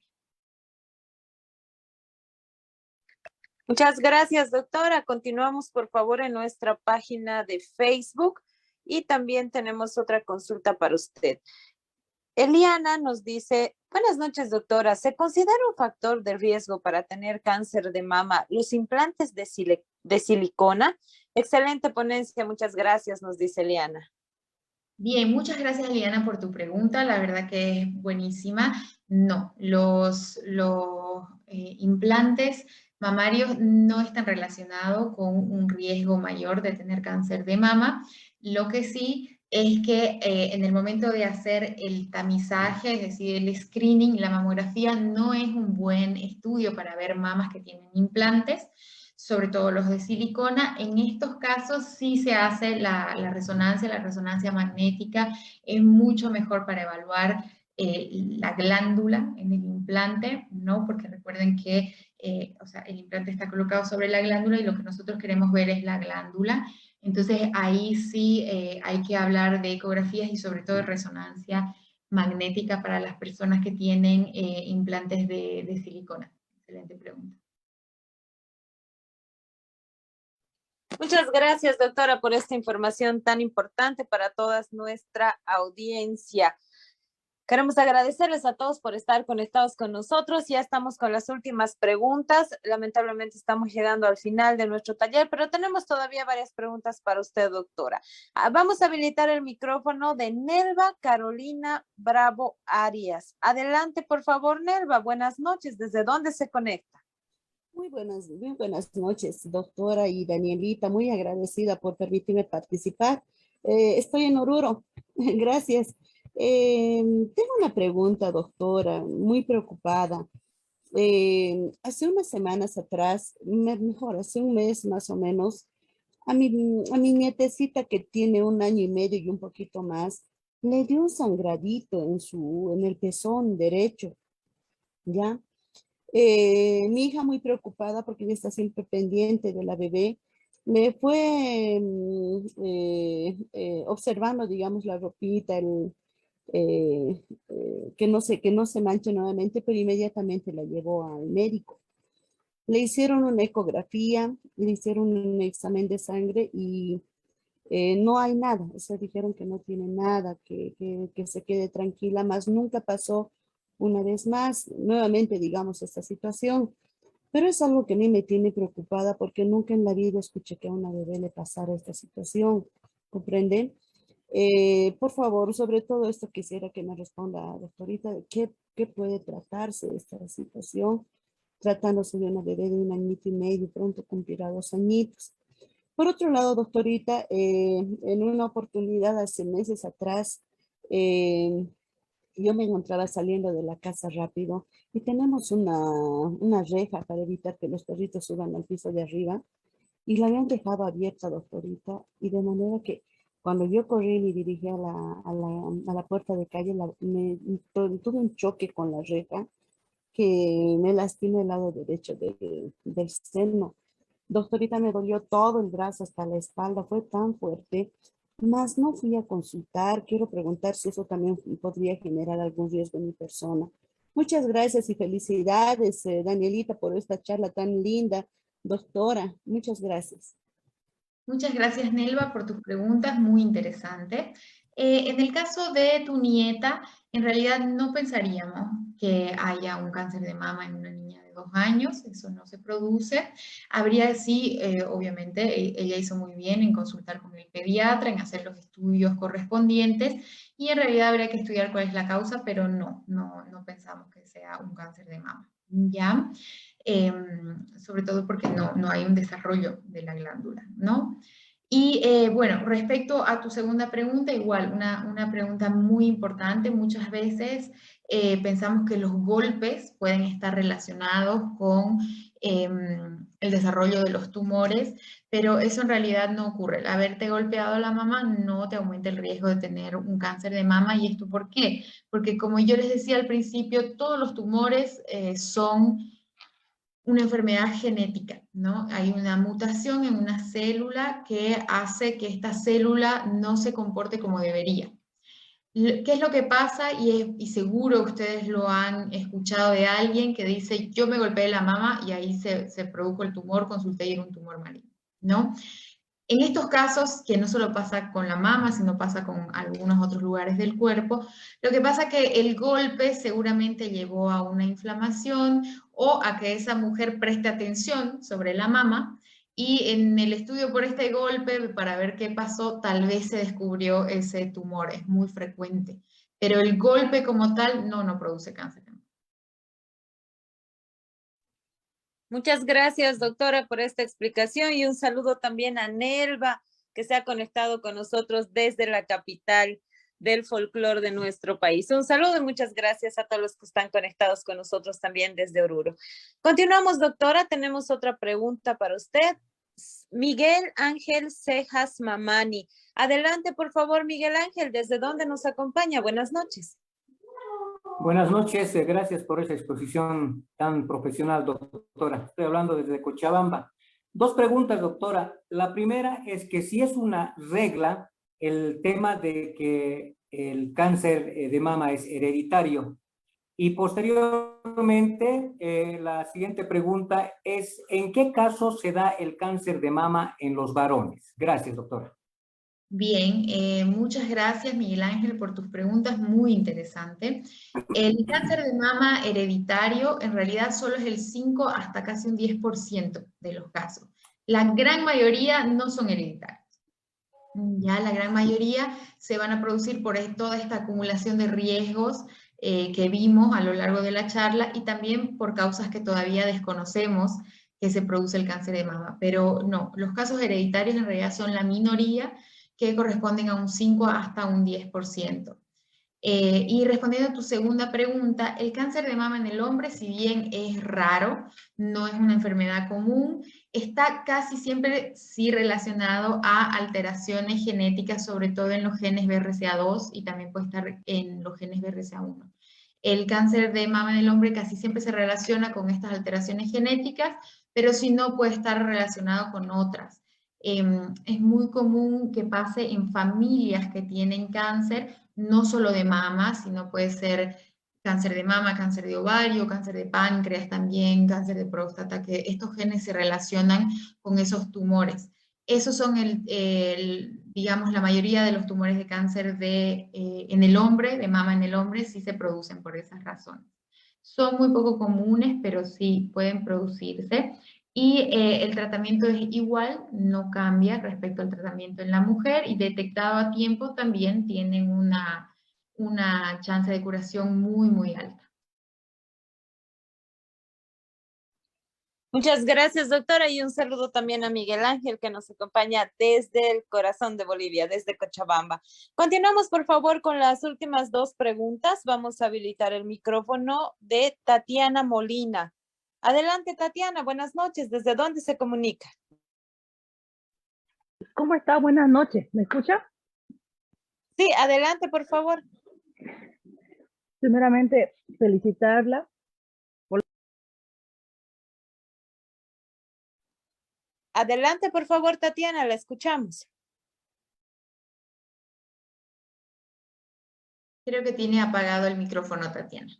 B: Muchas gracias, doctora. Continuamos, por favor, en nuestra página de Facebook y también tenemos otra consulta para usted. Eliana nos dice, buenas noches, doctora. ¿Se considera un factor de riesgo para tener cáncer de mama los implantes de silicona? Excelente ponencia, muchas gracias, nos dice Eliana.
C: Bien, muchas gracias, Eliana, por tu pregunta. La verdad que es buenísima. No, los implantes mamarios no están relacionados con un riesgo mayor de tener cáncer de mama. Lo que sí es que en el momento de hacer el tamizaje, es decir, el screening, la mamografía no es un buen estudio para ver mamas que tienen implantes, sobre todo los de silicona. En estos casos sí se hace la resonancia magnética es mucho mejor para evaluar la glándula en el implante, ¿no? Porque recuerden que o sea, el implante está colocado sobre la glándula y lo que nosotros queremos ver es la glándula. Entonces ahí sí hay que hablar de ecografías y sobre todo de resonancia magnética para las personas que tienen implantes de silicona? Excelente pregunta.
B: Muchas gracias, doctora, por esta información tan importante para toda nuestra audiencia. Queremos agradecerles a todos por estar conectados con nosotros. Ya estamos con las últimas preguntas. Lamentablemente estamos llegando al final de nuestro taller, pero tenemos todavía varias preguntas para usted, doctora. Vamos a habilitar el micrófono de Nelva Carolina Bravo Arias. Adelante, por favor, Nelva. Buenas noches. ¿Desde dónde se conecta?
G: Muy buenas noches, doctora y Danielita. Muy agradecida por permitirme participar. Estoy en Oruro. Gracias. Tengo una pregunta, doctora, muy preocupada. Hace unas semanas atrás, mejor, hace un mes más o menos, a mi nietecita que tiene 1 año y medio y un poquito más, le dio un sangradito en el pezón derecho, ¿ya? Mi hija muy preocupada porque ella está siempre pendiente de la bebé, le fue observando, digamos, la ropita, que no se manche nuevamente, pero inmediatamente la llevó al médico. Le hicieron una ecografía, le hicieron un examen de sangre y no hay nada. O sea, dijeron que no tiene nada, que se quede tranquila, más nunca pasó una vez más, nuevamente, digamos, esta situación. Pero es algo que a mí me tiene preocupada porque nunca en la vida escuché que a una bebé le pasara esta situación. ¿Comprenden? Por favor, sobre todo esto quisiera que me responda, doctorita, ¿qué puede tratarse de esta situación? Tratándose de una bebé de 1 añito y medio, pronto cumplirá 2 añitos. Por otro lado, doctorita, en una oportunidad hace meses atrás, yo me encontraba saliendo de la casa rápido y tenemos una reja para evitar que los perritos suban al piso de arriba y la habían dejado abierta, doctorita, y de manera que cuando yo corrí y me dirigí a la puerta de calle, tuve un choque con la reja que me lastimó el lado derecho del seno. Doctorita, me dolió todo el brazo hasta la espalda, fue tan fuerte, mas no fui a consultar. Quiero preguntar si eso también podría generar algún riesgo en mi persona. Muchas gracias y felicidades, Danielita, por esta charla tan linda. Doctora, muchas gracias.
C: Muchas gracias, Nelva, por tus preguntas, muy interesante. En el caso de tu nieta, en realidad no pensaríamos que haya un cáncer de mama en una niña de 2 años, eso no se produce. Habría sí, obviamente, ella hizo muy bien en consultar con el pediatra, en hacer los estudios correspondientes, y en realidad habría que estudiar cuál es la causa, pero no pensamos que sea un cáncer de mama, ¿ya? Sobre todo porque no hay un desarrollo de la glándula, ¿no? Y bueno, respecto a tu segunda pregunta, igual, una pregunta muy importante. Muchas veces pensamos que los golpes pueden estar relacionados con el desarrollo de los tumores, pero eso en realidad no ocurre. El haberte golpeado la mama no te aumenta el riesgo de tener un cáncer de mama. ¿Y esto por qué? Porque como yo les decía al principio, todos los tumores son una enfermedad genética, ¿no? Hay una mutación en una célula que hace que esta célula no se comporte como debería. ¿Qué es lo que pasa? Y seguro ustedes lo han escuchado de alguien que dice, yo me golpeé la mama y ahí se produjo el tumor, consulté y era un tumor maligno, ¿no? En estos casos, que no solo pasa con la mama, sino pasa con algunos otros lugares del cuerpo, lo que pasa es que el golpe seguramente llevó a una inflamación o a que esa mujer preste atención sobre la mama, y en el estudio por este golpe, para ver qué pasó, tal vez se descubrió ese tumor. Es muy frecuente, pero el golpe como tal no produce cáncer.
B: Muchas gracias, doctora, por esta explicación y un saludo también a Nelva, que se ha conectado con nosotros desde la capital del folclore de nuestro país. Un saludo y muchas gracias a todos los que están conectados con nosotros también desde Oruro. Continuamos, doctora. Tenemos otra pregunta para usted. Miguel Ángel Cejas Mamani. Adelante, por favor, Miguel Ángel. ¿Desde dónde nos acompaña? Buenas noches.
H: Buenas noches, gracias por esa exposición tan profesional, doctora. Estoy hablando desde Cochabamba. 2 preguntas, doctora. La primera es que si es una regla el tema de que el cáncer de mama es hereditario. Y posteriormente, la siguiente pregunta es, ¿en qué caso se da el cáncer de mama en los varones? Gracias, doctora.
C: Bien, muchas gracias Miguel Ángel por tus preguntas, muy interesante. El cáncer de mama hereditario en realidad solo es el 5 hasta casi un 10% de los casos. La gran mayoría no son hereditarios. Ya la gran mayoría se van a producir por toda esta acumulación de riesgos que vimos a lo largo de la charla y también por causas que todavía desconocemos que se produce el cáncer de mama. Pero no, los casos hereditarios en realidad son la minoría, que corresponden a un 5 hasta un 10%. Y respondiendo a tu segunda pregunta, el cáncer de mama en el hombre, si bien es raro, no es una enfermedad común, está casi siempre sí relacionado a alteraciones genéticas, sobre todo en los genes BRCA2 y también puede estar en los genes BRCA1. El cáncer de mama en el hombre casi siempre se relaciona con estas alteraciones genéticas, pero si no puede estar relacionado con otras. Es muy común que pase en familias que tienen cáncer, no solo de mama, sino puede ser cáncer de mama, cáncer de ovario, cáncer de páncreas también, cáncer de próstata, que estos genes se relacionan con esos tumores. Esos son, digamos, la mayoría de los tumores de cáncer en el hombre, de mama en el hombre, sí se producen por esas razones. Son muy poco comunes, pero sí pueden producirse. Y el tratamiento es igual, no cambia respecto al tratamiento en la mujer y detectado a tiempo también tienen una chance de curación muy, muy alta.
B: Muchas gracias, doctora, y un saludo también a Miguel Ángel, que nos acompaña desde el corazón de Bolivia, desde Cochabamba. Continuamos, por favor, con las últimas dos preguntas. Vamos a habilitar el micrófono de Tatiana Molina. Adelante, Tatiana, buenas noches. ¿Desde dónde se comunica?
I: ¿Cómo está? Buenas noches. ¿Me escucha?
B: Sí, adelante, por favor.
I: Primeramente, felicitarla.
B: Adelante, por favor, Tatiana, la escuchamos.
C: Creo que tiene apagado el micrófono, Tatiana.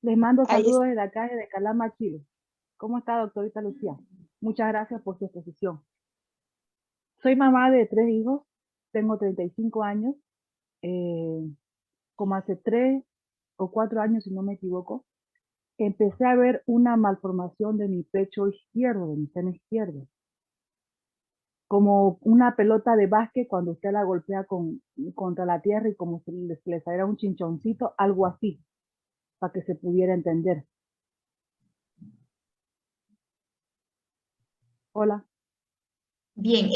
I: Les mando
B: Ahí
I: saludos desde acá, desde Calama, Chile. ¿Cómo está, doctorita Lucía? Muchas gracias por su exposición. Soy mamá de 3 hijos, tengo 35 años. Como hace 3 o 4 años, si no me equivoco, empecé a ver una malformación de mi pecho izquierdo, de mi seno izquierdo. Como una pelota de básquet cuando usted la golpea contra la tierra y como si le saliera un chinchoncito, algo así, para que se pudiera entender. Hola.
C: Bien,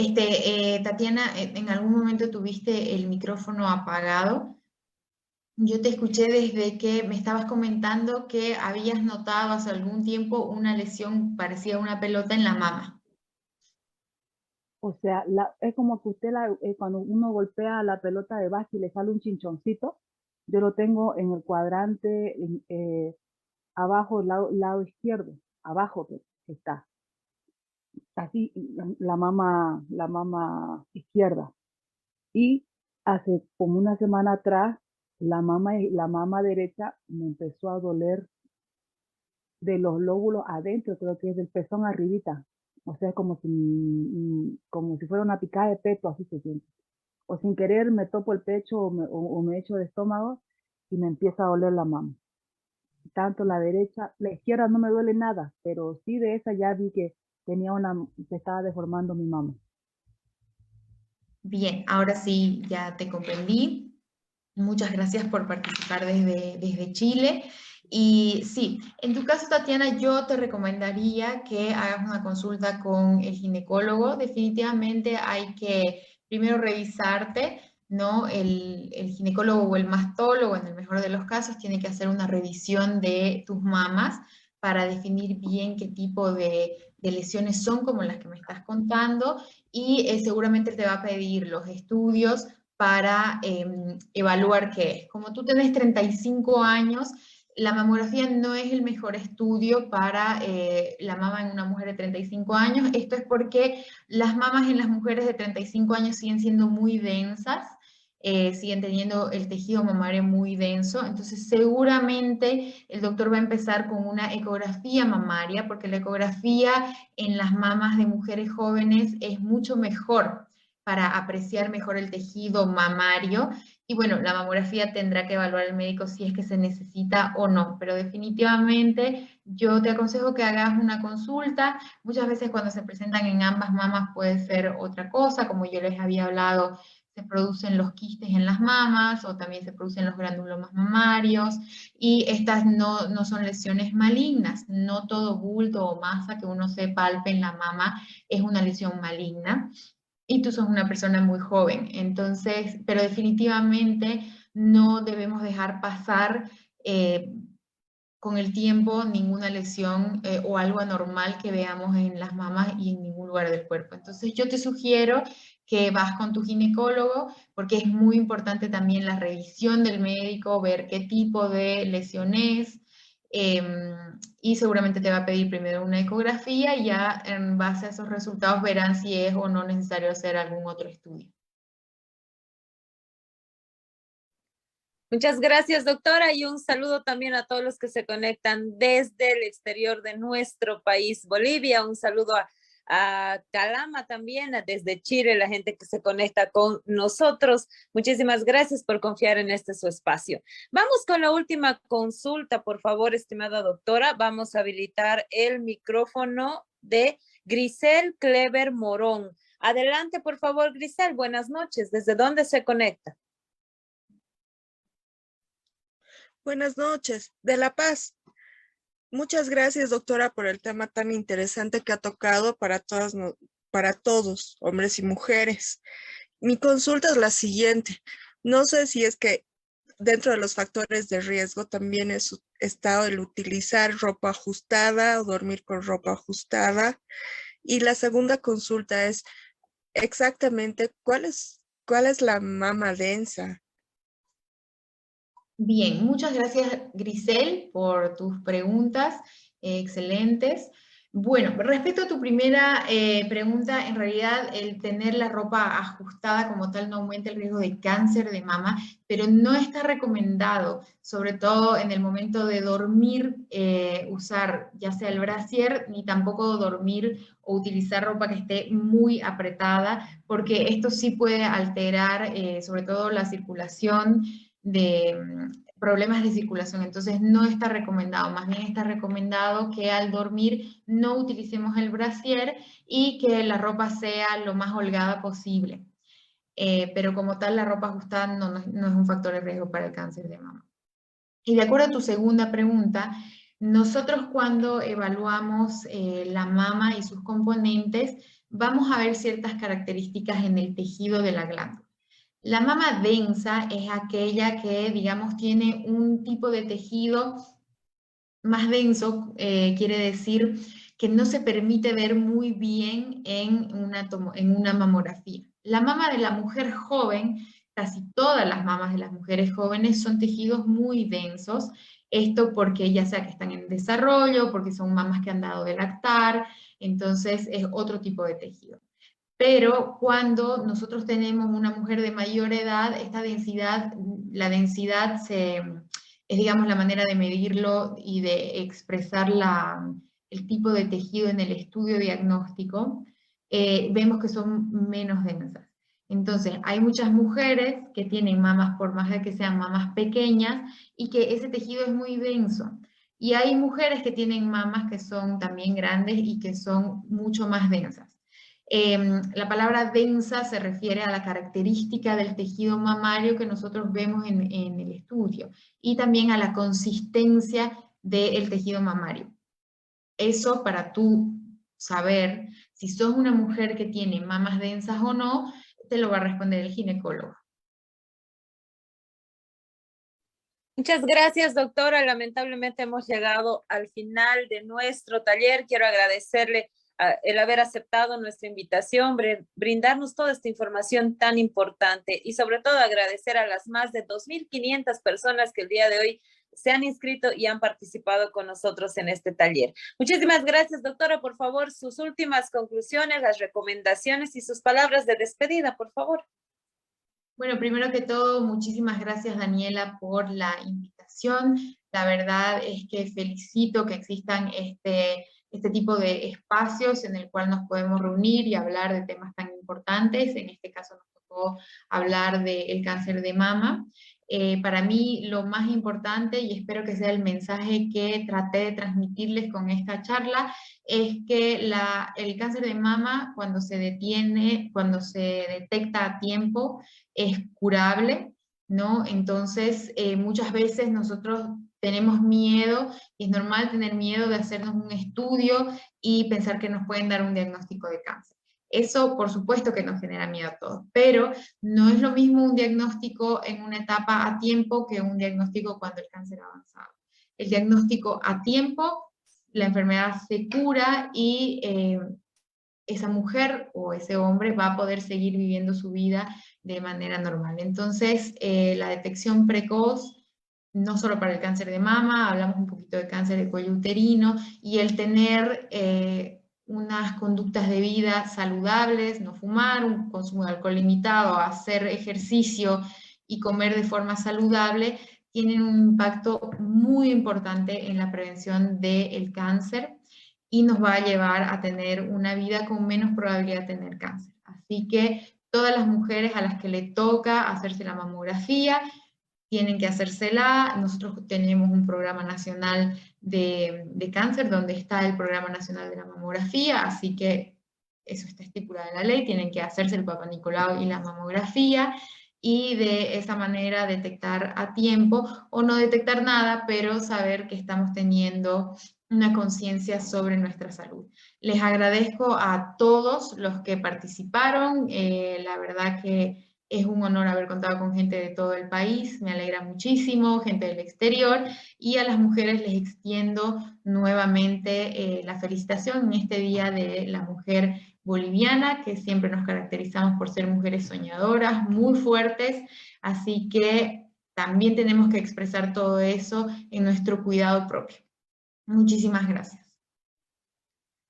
C: Tatiana, ¿en algún momento tuviste el micrófono apagado? Yo te escuché desde que me estabas comentando que habías notado hace algún tiempo una lesión parecida a una pelota en la mama.
I: O sea, es como que usted cuando uno golpea la pelota de básquet y le sale un chinchoncito, yo lo tengo en el cuadrante abajo, lado izquierdo, abajo que está. Así, la mama izquierda. Y hace como una semana atrás, la mama derecha me empezó a doler de los lóbulos adentro, creo que es del pezón arribita. O sea, como si fuera una picada de peto, así se siente. O sin querer me topo el pecho o me echo de estómago y me empieza a doler la mama. Tanto la derecha, la izquierda no me duele nada, pero sí de esa ya vi que se estaba deformando mi mama.
C: Bien, ahora sí ya te comprendí. Muchas gracias por participar desde Chile. Y sí, en tu caso, Tatiana, yo te recomendaría que hagas una consulta con el ginecólogo. Definitivamente hay que primero revisarte, ¿no? El ginecólogo o el mastólogo, en el mejor de los casos, tiene que hacer una revisión de tus mamas para definir bien qué tipo de lesiones son como las que me estás contando y seguramente te va a pedir los estudios para evaluar qué es. Como tú tenés 35 años, la mamografía no es el mejor estudio para la mama en una mujer de 35 años. Esto es porque las mamas en las mujeres de 35 años siguen siendo muy densas. siguen teniendo el tejido mamario muy denso. Entonces seguramente el doctor va a empezar con una ecografía mamaria, porque la ecografía en las mamas de mujeres jóvenes es mucho mejor para apreciar mejor el tejido mamario. Y bueno, la mamografía tendrá que evaluar el médico si es que se necesita o no, pero definitivamente yo te aconsejo que hagas una consulta. Muchas veces cuando se presentan en ambas mamas puede ser otra cosa, como yo les había hablado, se producen los quistes en las mamas o también se producen los granulomas mamarios, y estas no son lesiones malignas. No todo bulto o masa que uno se palpe en la mama es una lesión maligna. Y tú sos una persona muy joven, entonces, pero definitivamente no debemos dejar pasar con el tiempo ninguna lesión o algo anormal que veamos en las mamas y en ningún lugar del cuerpo. Entonces yo te sugiero que vas con tu ginecólogo, porque es muy importante también la revisión del médico, ver qué tipo de lesión es, y seguramente te va a pedir primero una ecografía y ya en base a esos resultados verán si es o no necesario hacer algún otro estudio.
B: Muchas gracias, doctora, y un saludo también a todos los que se conectan desde el exterior de nuestro país, Bolivia. Un saludo a Calama también, desde Chile, la gente que se conecta con nosotros. Muchísimas gracias por confiar en este su espacio. Vamos con la última consulta, por favor, estimada doctora. Vamos a habilitar el micrófono de Grisel Clever Morón. Adelante, por favor, Grisel. Buenas noches. ¿Desde dónde se conecta?
J: Buenas noches, de La Paz. Muchas gracias, doctora, por el tema tan interesante que ha tocado para todos, hombres y mujeres. Mi consulta es la siguiente. No sé si es que dentro de los factores de riesgo también está el utilizar ropa ajustada o dormir con ropa ajustada. Y la segunda consulta es exactamente cuál es la mama densa.
C: Bien, muchas gracias, Grisel, por tus preguntas excelentes. Bueno, respecto a tu primera pregunta, en realidad el tener la ropa ajustada como tal no aumenta el riesgo de cáncer de mama, pero no está recomendado, sobre todo en el momento de dormir, usar ya sea el brasier, ni tampoco dormir o utilizar ropa que esté muy apretada, porque esto sí puede alterar sobre todo la circulación, de problemas de circulación. Entonces no está recomendado, más bien está recomendado que al dormir no utilicemos el brasier y que la ropa sea lo más holgada posible. Pero como tal la ropa ajustada no es un factor de riesgo para el cáncer de mama. Y de acuerdo a tu segunda pregunta, nosotros cuando evaluamos la mama y sus componentes, vamos a ver ciertas características en el tejido de la glándula. La mama densa es aquella que, digamos, tiene un tipo de tejido más denso, quiere decir que no se permite ver muy bien en una mamografía. La mama de la mujer joven, casi todas las mamas de las mujeres jóvenes son tejidos muy densos, esto porque ya sea que están en desarrollo, porque son mamas que han dado de lactar, entonces es otro tipo de tejido. Pero cuando nosotros tenemos una mujer de mayor edad, esta densidad, la densidad es, digamos, la manera de medirlo y de expresar el tipo de tejido en el estudio diagnóstico, vemos que son menos densas. Entonces, hay muchas mujeres que tienen mamas, por más de que sean mamas pequeñas, y que ese tejido es muy denso. Y hay mujeres que tienen mamas que son también grandes y que son mucho más densas. La palabra densa se refiere a la característica del tejido mamario que nosotros vemos en el estudio y también a la consistencia del tejido mamario. Eso para tú saber si sos una mujer que tiene mamas densas o no, te lo va a responder el ginecólogo.
B: Muchas gracias, doctora. Lamentablemente hemos llegado al final de nuestro taller. Quiero agradecerle el haber aceptado nuestra invitación, brindarnos toda esta información tan importante y sobre todo agradecer a las más de 2.500 personas que el día de hoy se han inscrito y han participado con nosotros en este taller. Muchísimas gracias, doctora. Por favor, sus últimas conclusiones, las recomendaciones y sus palabras de despedida, por favor.
C: Bueno, primero que todo, muchísimas gracias, Daniela, por la invitación. La verdad es que felicito que existan este tipo de espacios en el cual nos podemos reunir y hablar de temas tan importantes. En este caso nos tocó hablar del cáncer de mama. Para mí lo más importante, y espero que sea el mensaje que traté de transmitirles con esta charla, es que el cáncer de mama, cuando se detiene, cuando se detecta a tiempo, es curable, ¿no? Entonces, muchas veces nosotros tenemos miedo, y es normal tener miedo de hacernos un estudio y pensar que nos pueden dar un diagnóstico de cáncer. Eso, por supuesto que nos genera miedo a todos, pero no es lo mismo un diagnóstico en una etapa a tiempo que un diagnóstico cuando el cáncer ha avanzado. El diagnóstico a tiempo, la enfermedad se cura y esa mujer o ese hombre va a poder seguir viviendo su vida de manera normal. Entonces, la detección precoz, no solo para el cáncer de mama, hablamos un poquito de cáncer de cuello uterino, y el tener unas conductas de vida saludables, no fumar, un consumo de alcohol limitado, hacer ejercicio y comer de forma saludable, tienen un impacto muy importante en la prevención del cáncer y nos va a llevar a tener una vida con menos probabilidad de tener cáncer. Así que todas las mujeres a las que le toca hacerse la mamografía, tienen que hacérsela. Nosotros tenemos un programa nacional de cáncer donde está el programa nacional de la mamografía, así que eso está estipulado en la ley, tienen que hacerse el Papa Nicolau y la mamografía, y de esa manera detectar a tiempo, o no detectar nada, pero saber que estamos teniendo una conciencia sobre nuestra salud. Les agradezco a todos los que participaron, la verdad que es un honor haber contado con gente de todo el país, me alegra muchísimo, gente del exterior, y a las mujeres les extiendo nuevamente la felicitación en este Día de la Mujer Boliviana, que siempre nos caracterizamos por ser mujeres soñadoras, muy fuertes, así que también tenemos que expresar todo eso en nuestro cuidado propio. Muchísimas gracias.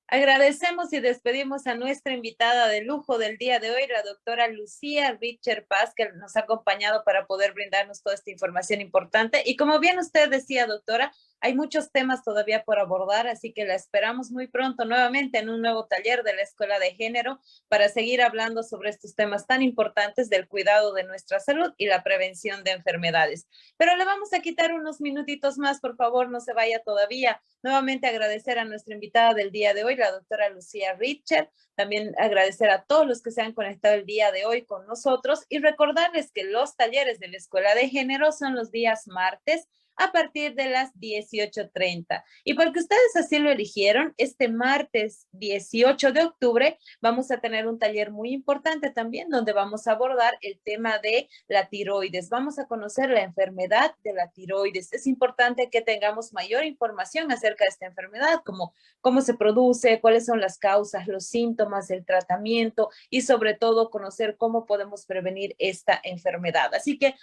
B: Agradecemos y despedimos a nuestra invitada de lujo del día de hoy, la doctora Lucía Richter Paz, que nos ha acompañado para poder brindarnos toda esta información importante. Y como bien usted decía, doctora, hay muchos temas todavía por abordar, así que la esperamos muy pronto nuevamente en un nuevo taller de la Escuela de Género para seguir hablando sobre estos temas tan importantes del cuidado de nuestra salud y la prevención de enfermedades. Pero le vamos a quitar unos minutitos más, por favor, no se vaya todavía. Nuevamente agradecer a nuestra invitada del día de hoy, la doctora Lucía Richter. También agradecer a todos los que se han conectado el día de hoy con nosotros y recordarles que los talleres de la Escuela de Género son los días martes a partir de las 18:30. Y porque ustedes así lo eligieron, este martes 18 de octubre vamos a tener un taller muy importante también donde vamos a abordar el tema de la tiroides. Vamos a conocer la enfermedad de la tiroides. Es importante que tengamos mayor información acerca de esta enfermedad, como cómo se produce, cuáles son las causas, los síntomas, el tratamiento y sobre todo conocer cómo podemos prevenir esta enfermedad. Así que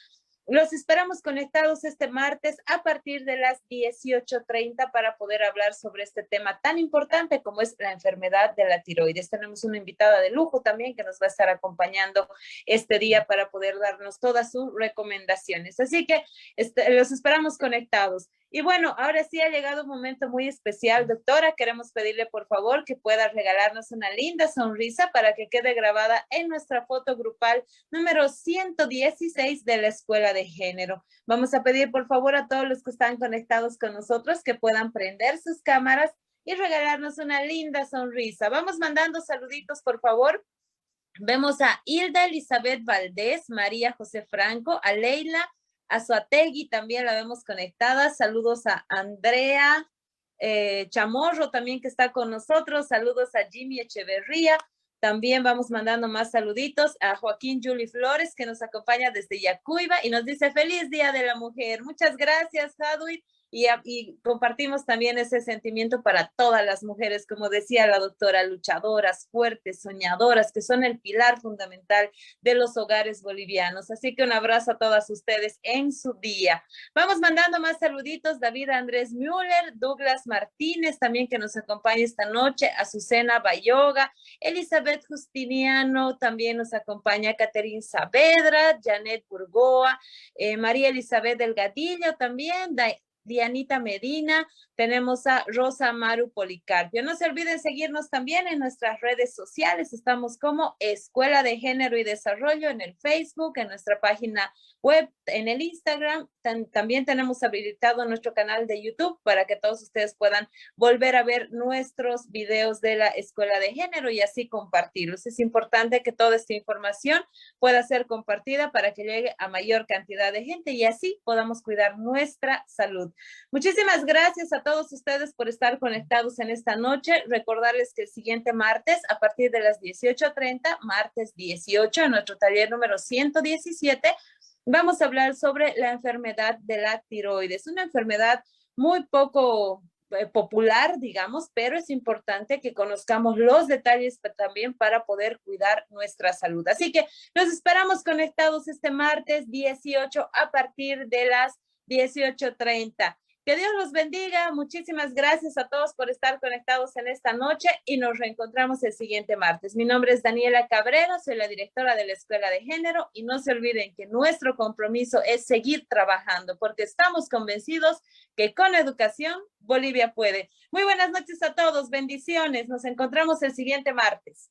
B: los esperamos conectados este martes a partir de las 18:30 para poder hablar sobre este tema tan importante como es la enfermedad de la tiroides. Tenemos una invitada de lujo también que nos va a estar acompañando este día para poder darnos todas sus recomendaciones. Así que los esperamos conectados. Y bueno, ahora sí ha llegado un momento muy especial, doctora. Queremos pedirle, por favor, que pueda regalarnos una linda sonrisa para que quede grabada en nuestra foto grupal número 116 de la Escuela de Género. Vamos a pedir, por favor, a todos los que están conectados con nosotros que puedan prender sus cámaras y regalarnos una linda sonrisa. Vamos mandando saluditos, por favor. Vemos a Hilda Elizabeth Valdés, María José Franco, a Leila Azuategui, también la vemos conectada. Saludos a Andrea Chamorro, también que está con nosotros. Saludos a Jimmy Echeverría. También vamos mandando más saluditos a Joaquín Juli Flores, que nos acompaña desde Yacuiba y nos dice feliz Día de la Mujer. Muchas gracias, Jadwin. y compartimos también ese sentimiento para todas las mujeres, como decía la doctora, luchadoras, fuertes, soñadoras, que son el pilar fundamental de los hogares bolivianos. Así que un abrazo a todas ustedes en su día. Vamos mandando más saluditos. David Andrés Müller, Douglas Martínez, también que nos acompaña esta noche, Azucena Bayoga, Elizabeth Justiniano, también nos acompaña Caterine Saavedra, Janet Burgoa, María Elizabeth Delgadillo también, Dianita Medina, tenemos a Rosa Maru Policarpio. No se olviden seguirnos también en nuestras redes sociales. Estamos como Escuela de Género y Desarrollo en el Facebook, en nuestra página web, en el Instagram. También tenemos habilitado nuestro canal de YouTube para que todos ustedes puedan volver a ver nuestros videos de la Escuela de Género y así compartirlos. Es importante que toda esta información pueda ser compartida para que llegue a mayor cantidad de gente y así podamos cuidar nuestra salud. Muchísimas gracias a todos ustedes por estar conectados en esta noche. Recordarles que el siguiente martes, a partir de las 18:30, martes 18, en nuestro taller número 117, vamos a hablar sobre la enfermedad de la tiroides. Una enfermedad muy poco popular, digamos, pero es importante que conozcamos los detalles también para poder cuidar nuestra salud. Así que los esperamos conectados este martes 18 a partir de las 18:30. Que Dios los bendiga. Muchísimas gracias a todos por estar conectados en esta noche y nos reencontramos el siguiente martes. Mi nombre es Daniela Cabrera, soy la directora de la Escuela de Género y no se olviden que nuestro compromiso es seguir trabajando porque estamos convencidos que con educación Bolivia puede. Muy buenas noches a todos. Bendiciones. Nos encontramos el siguiente martes.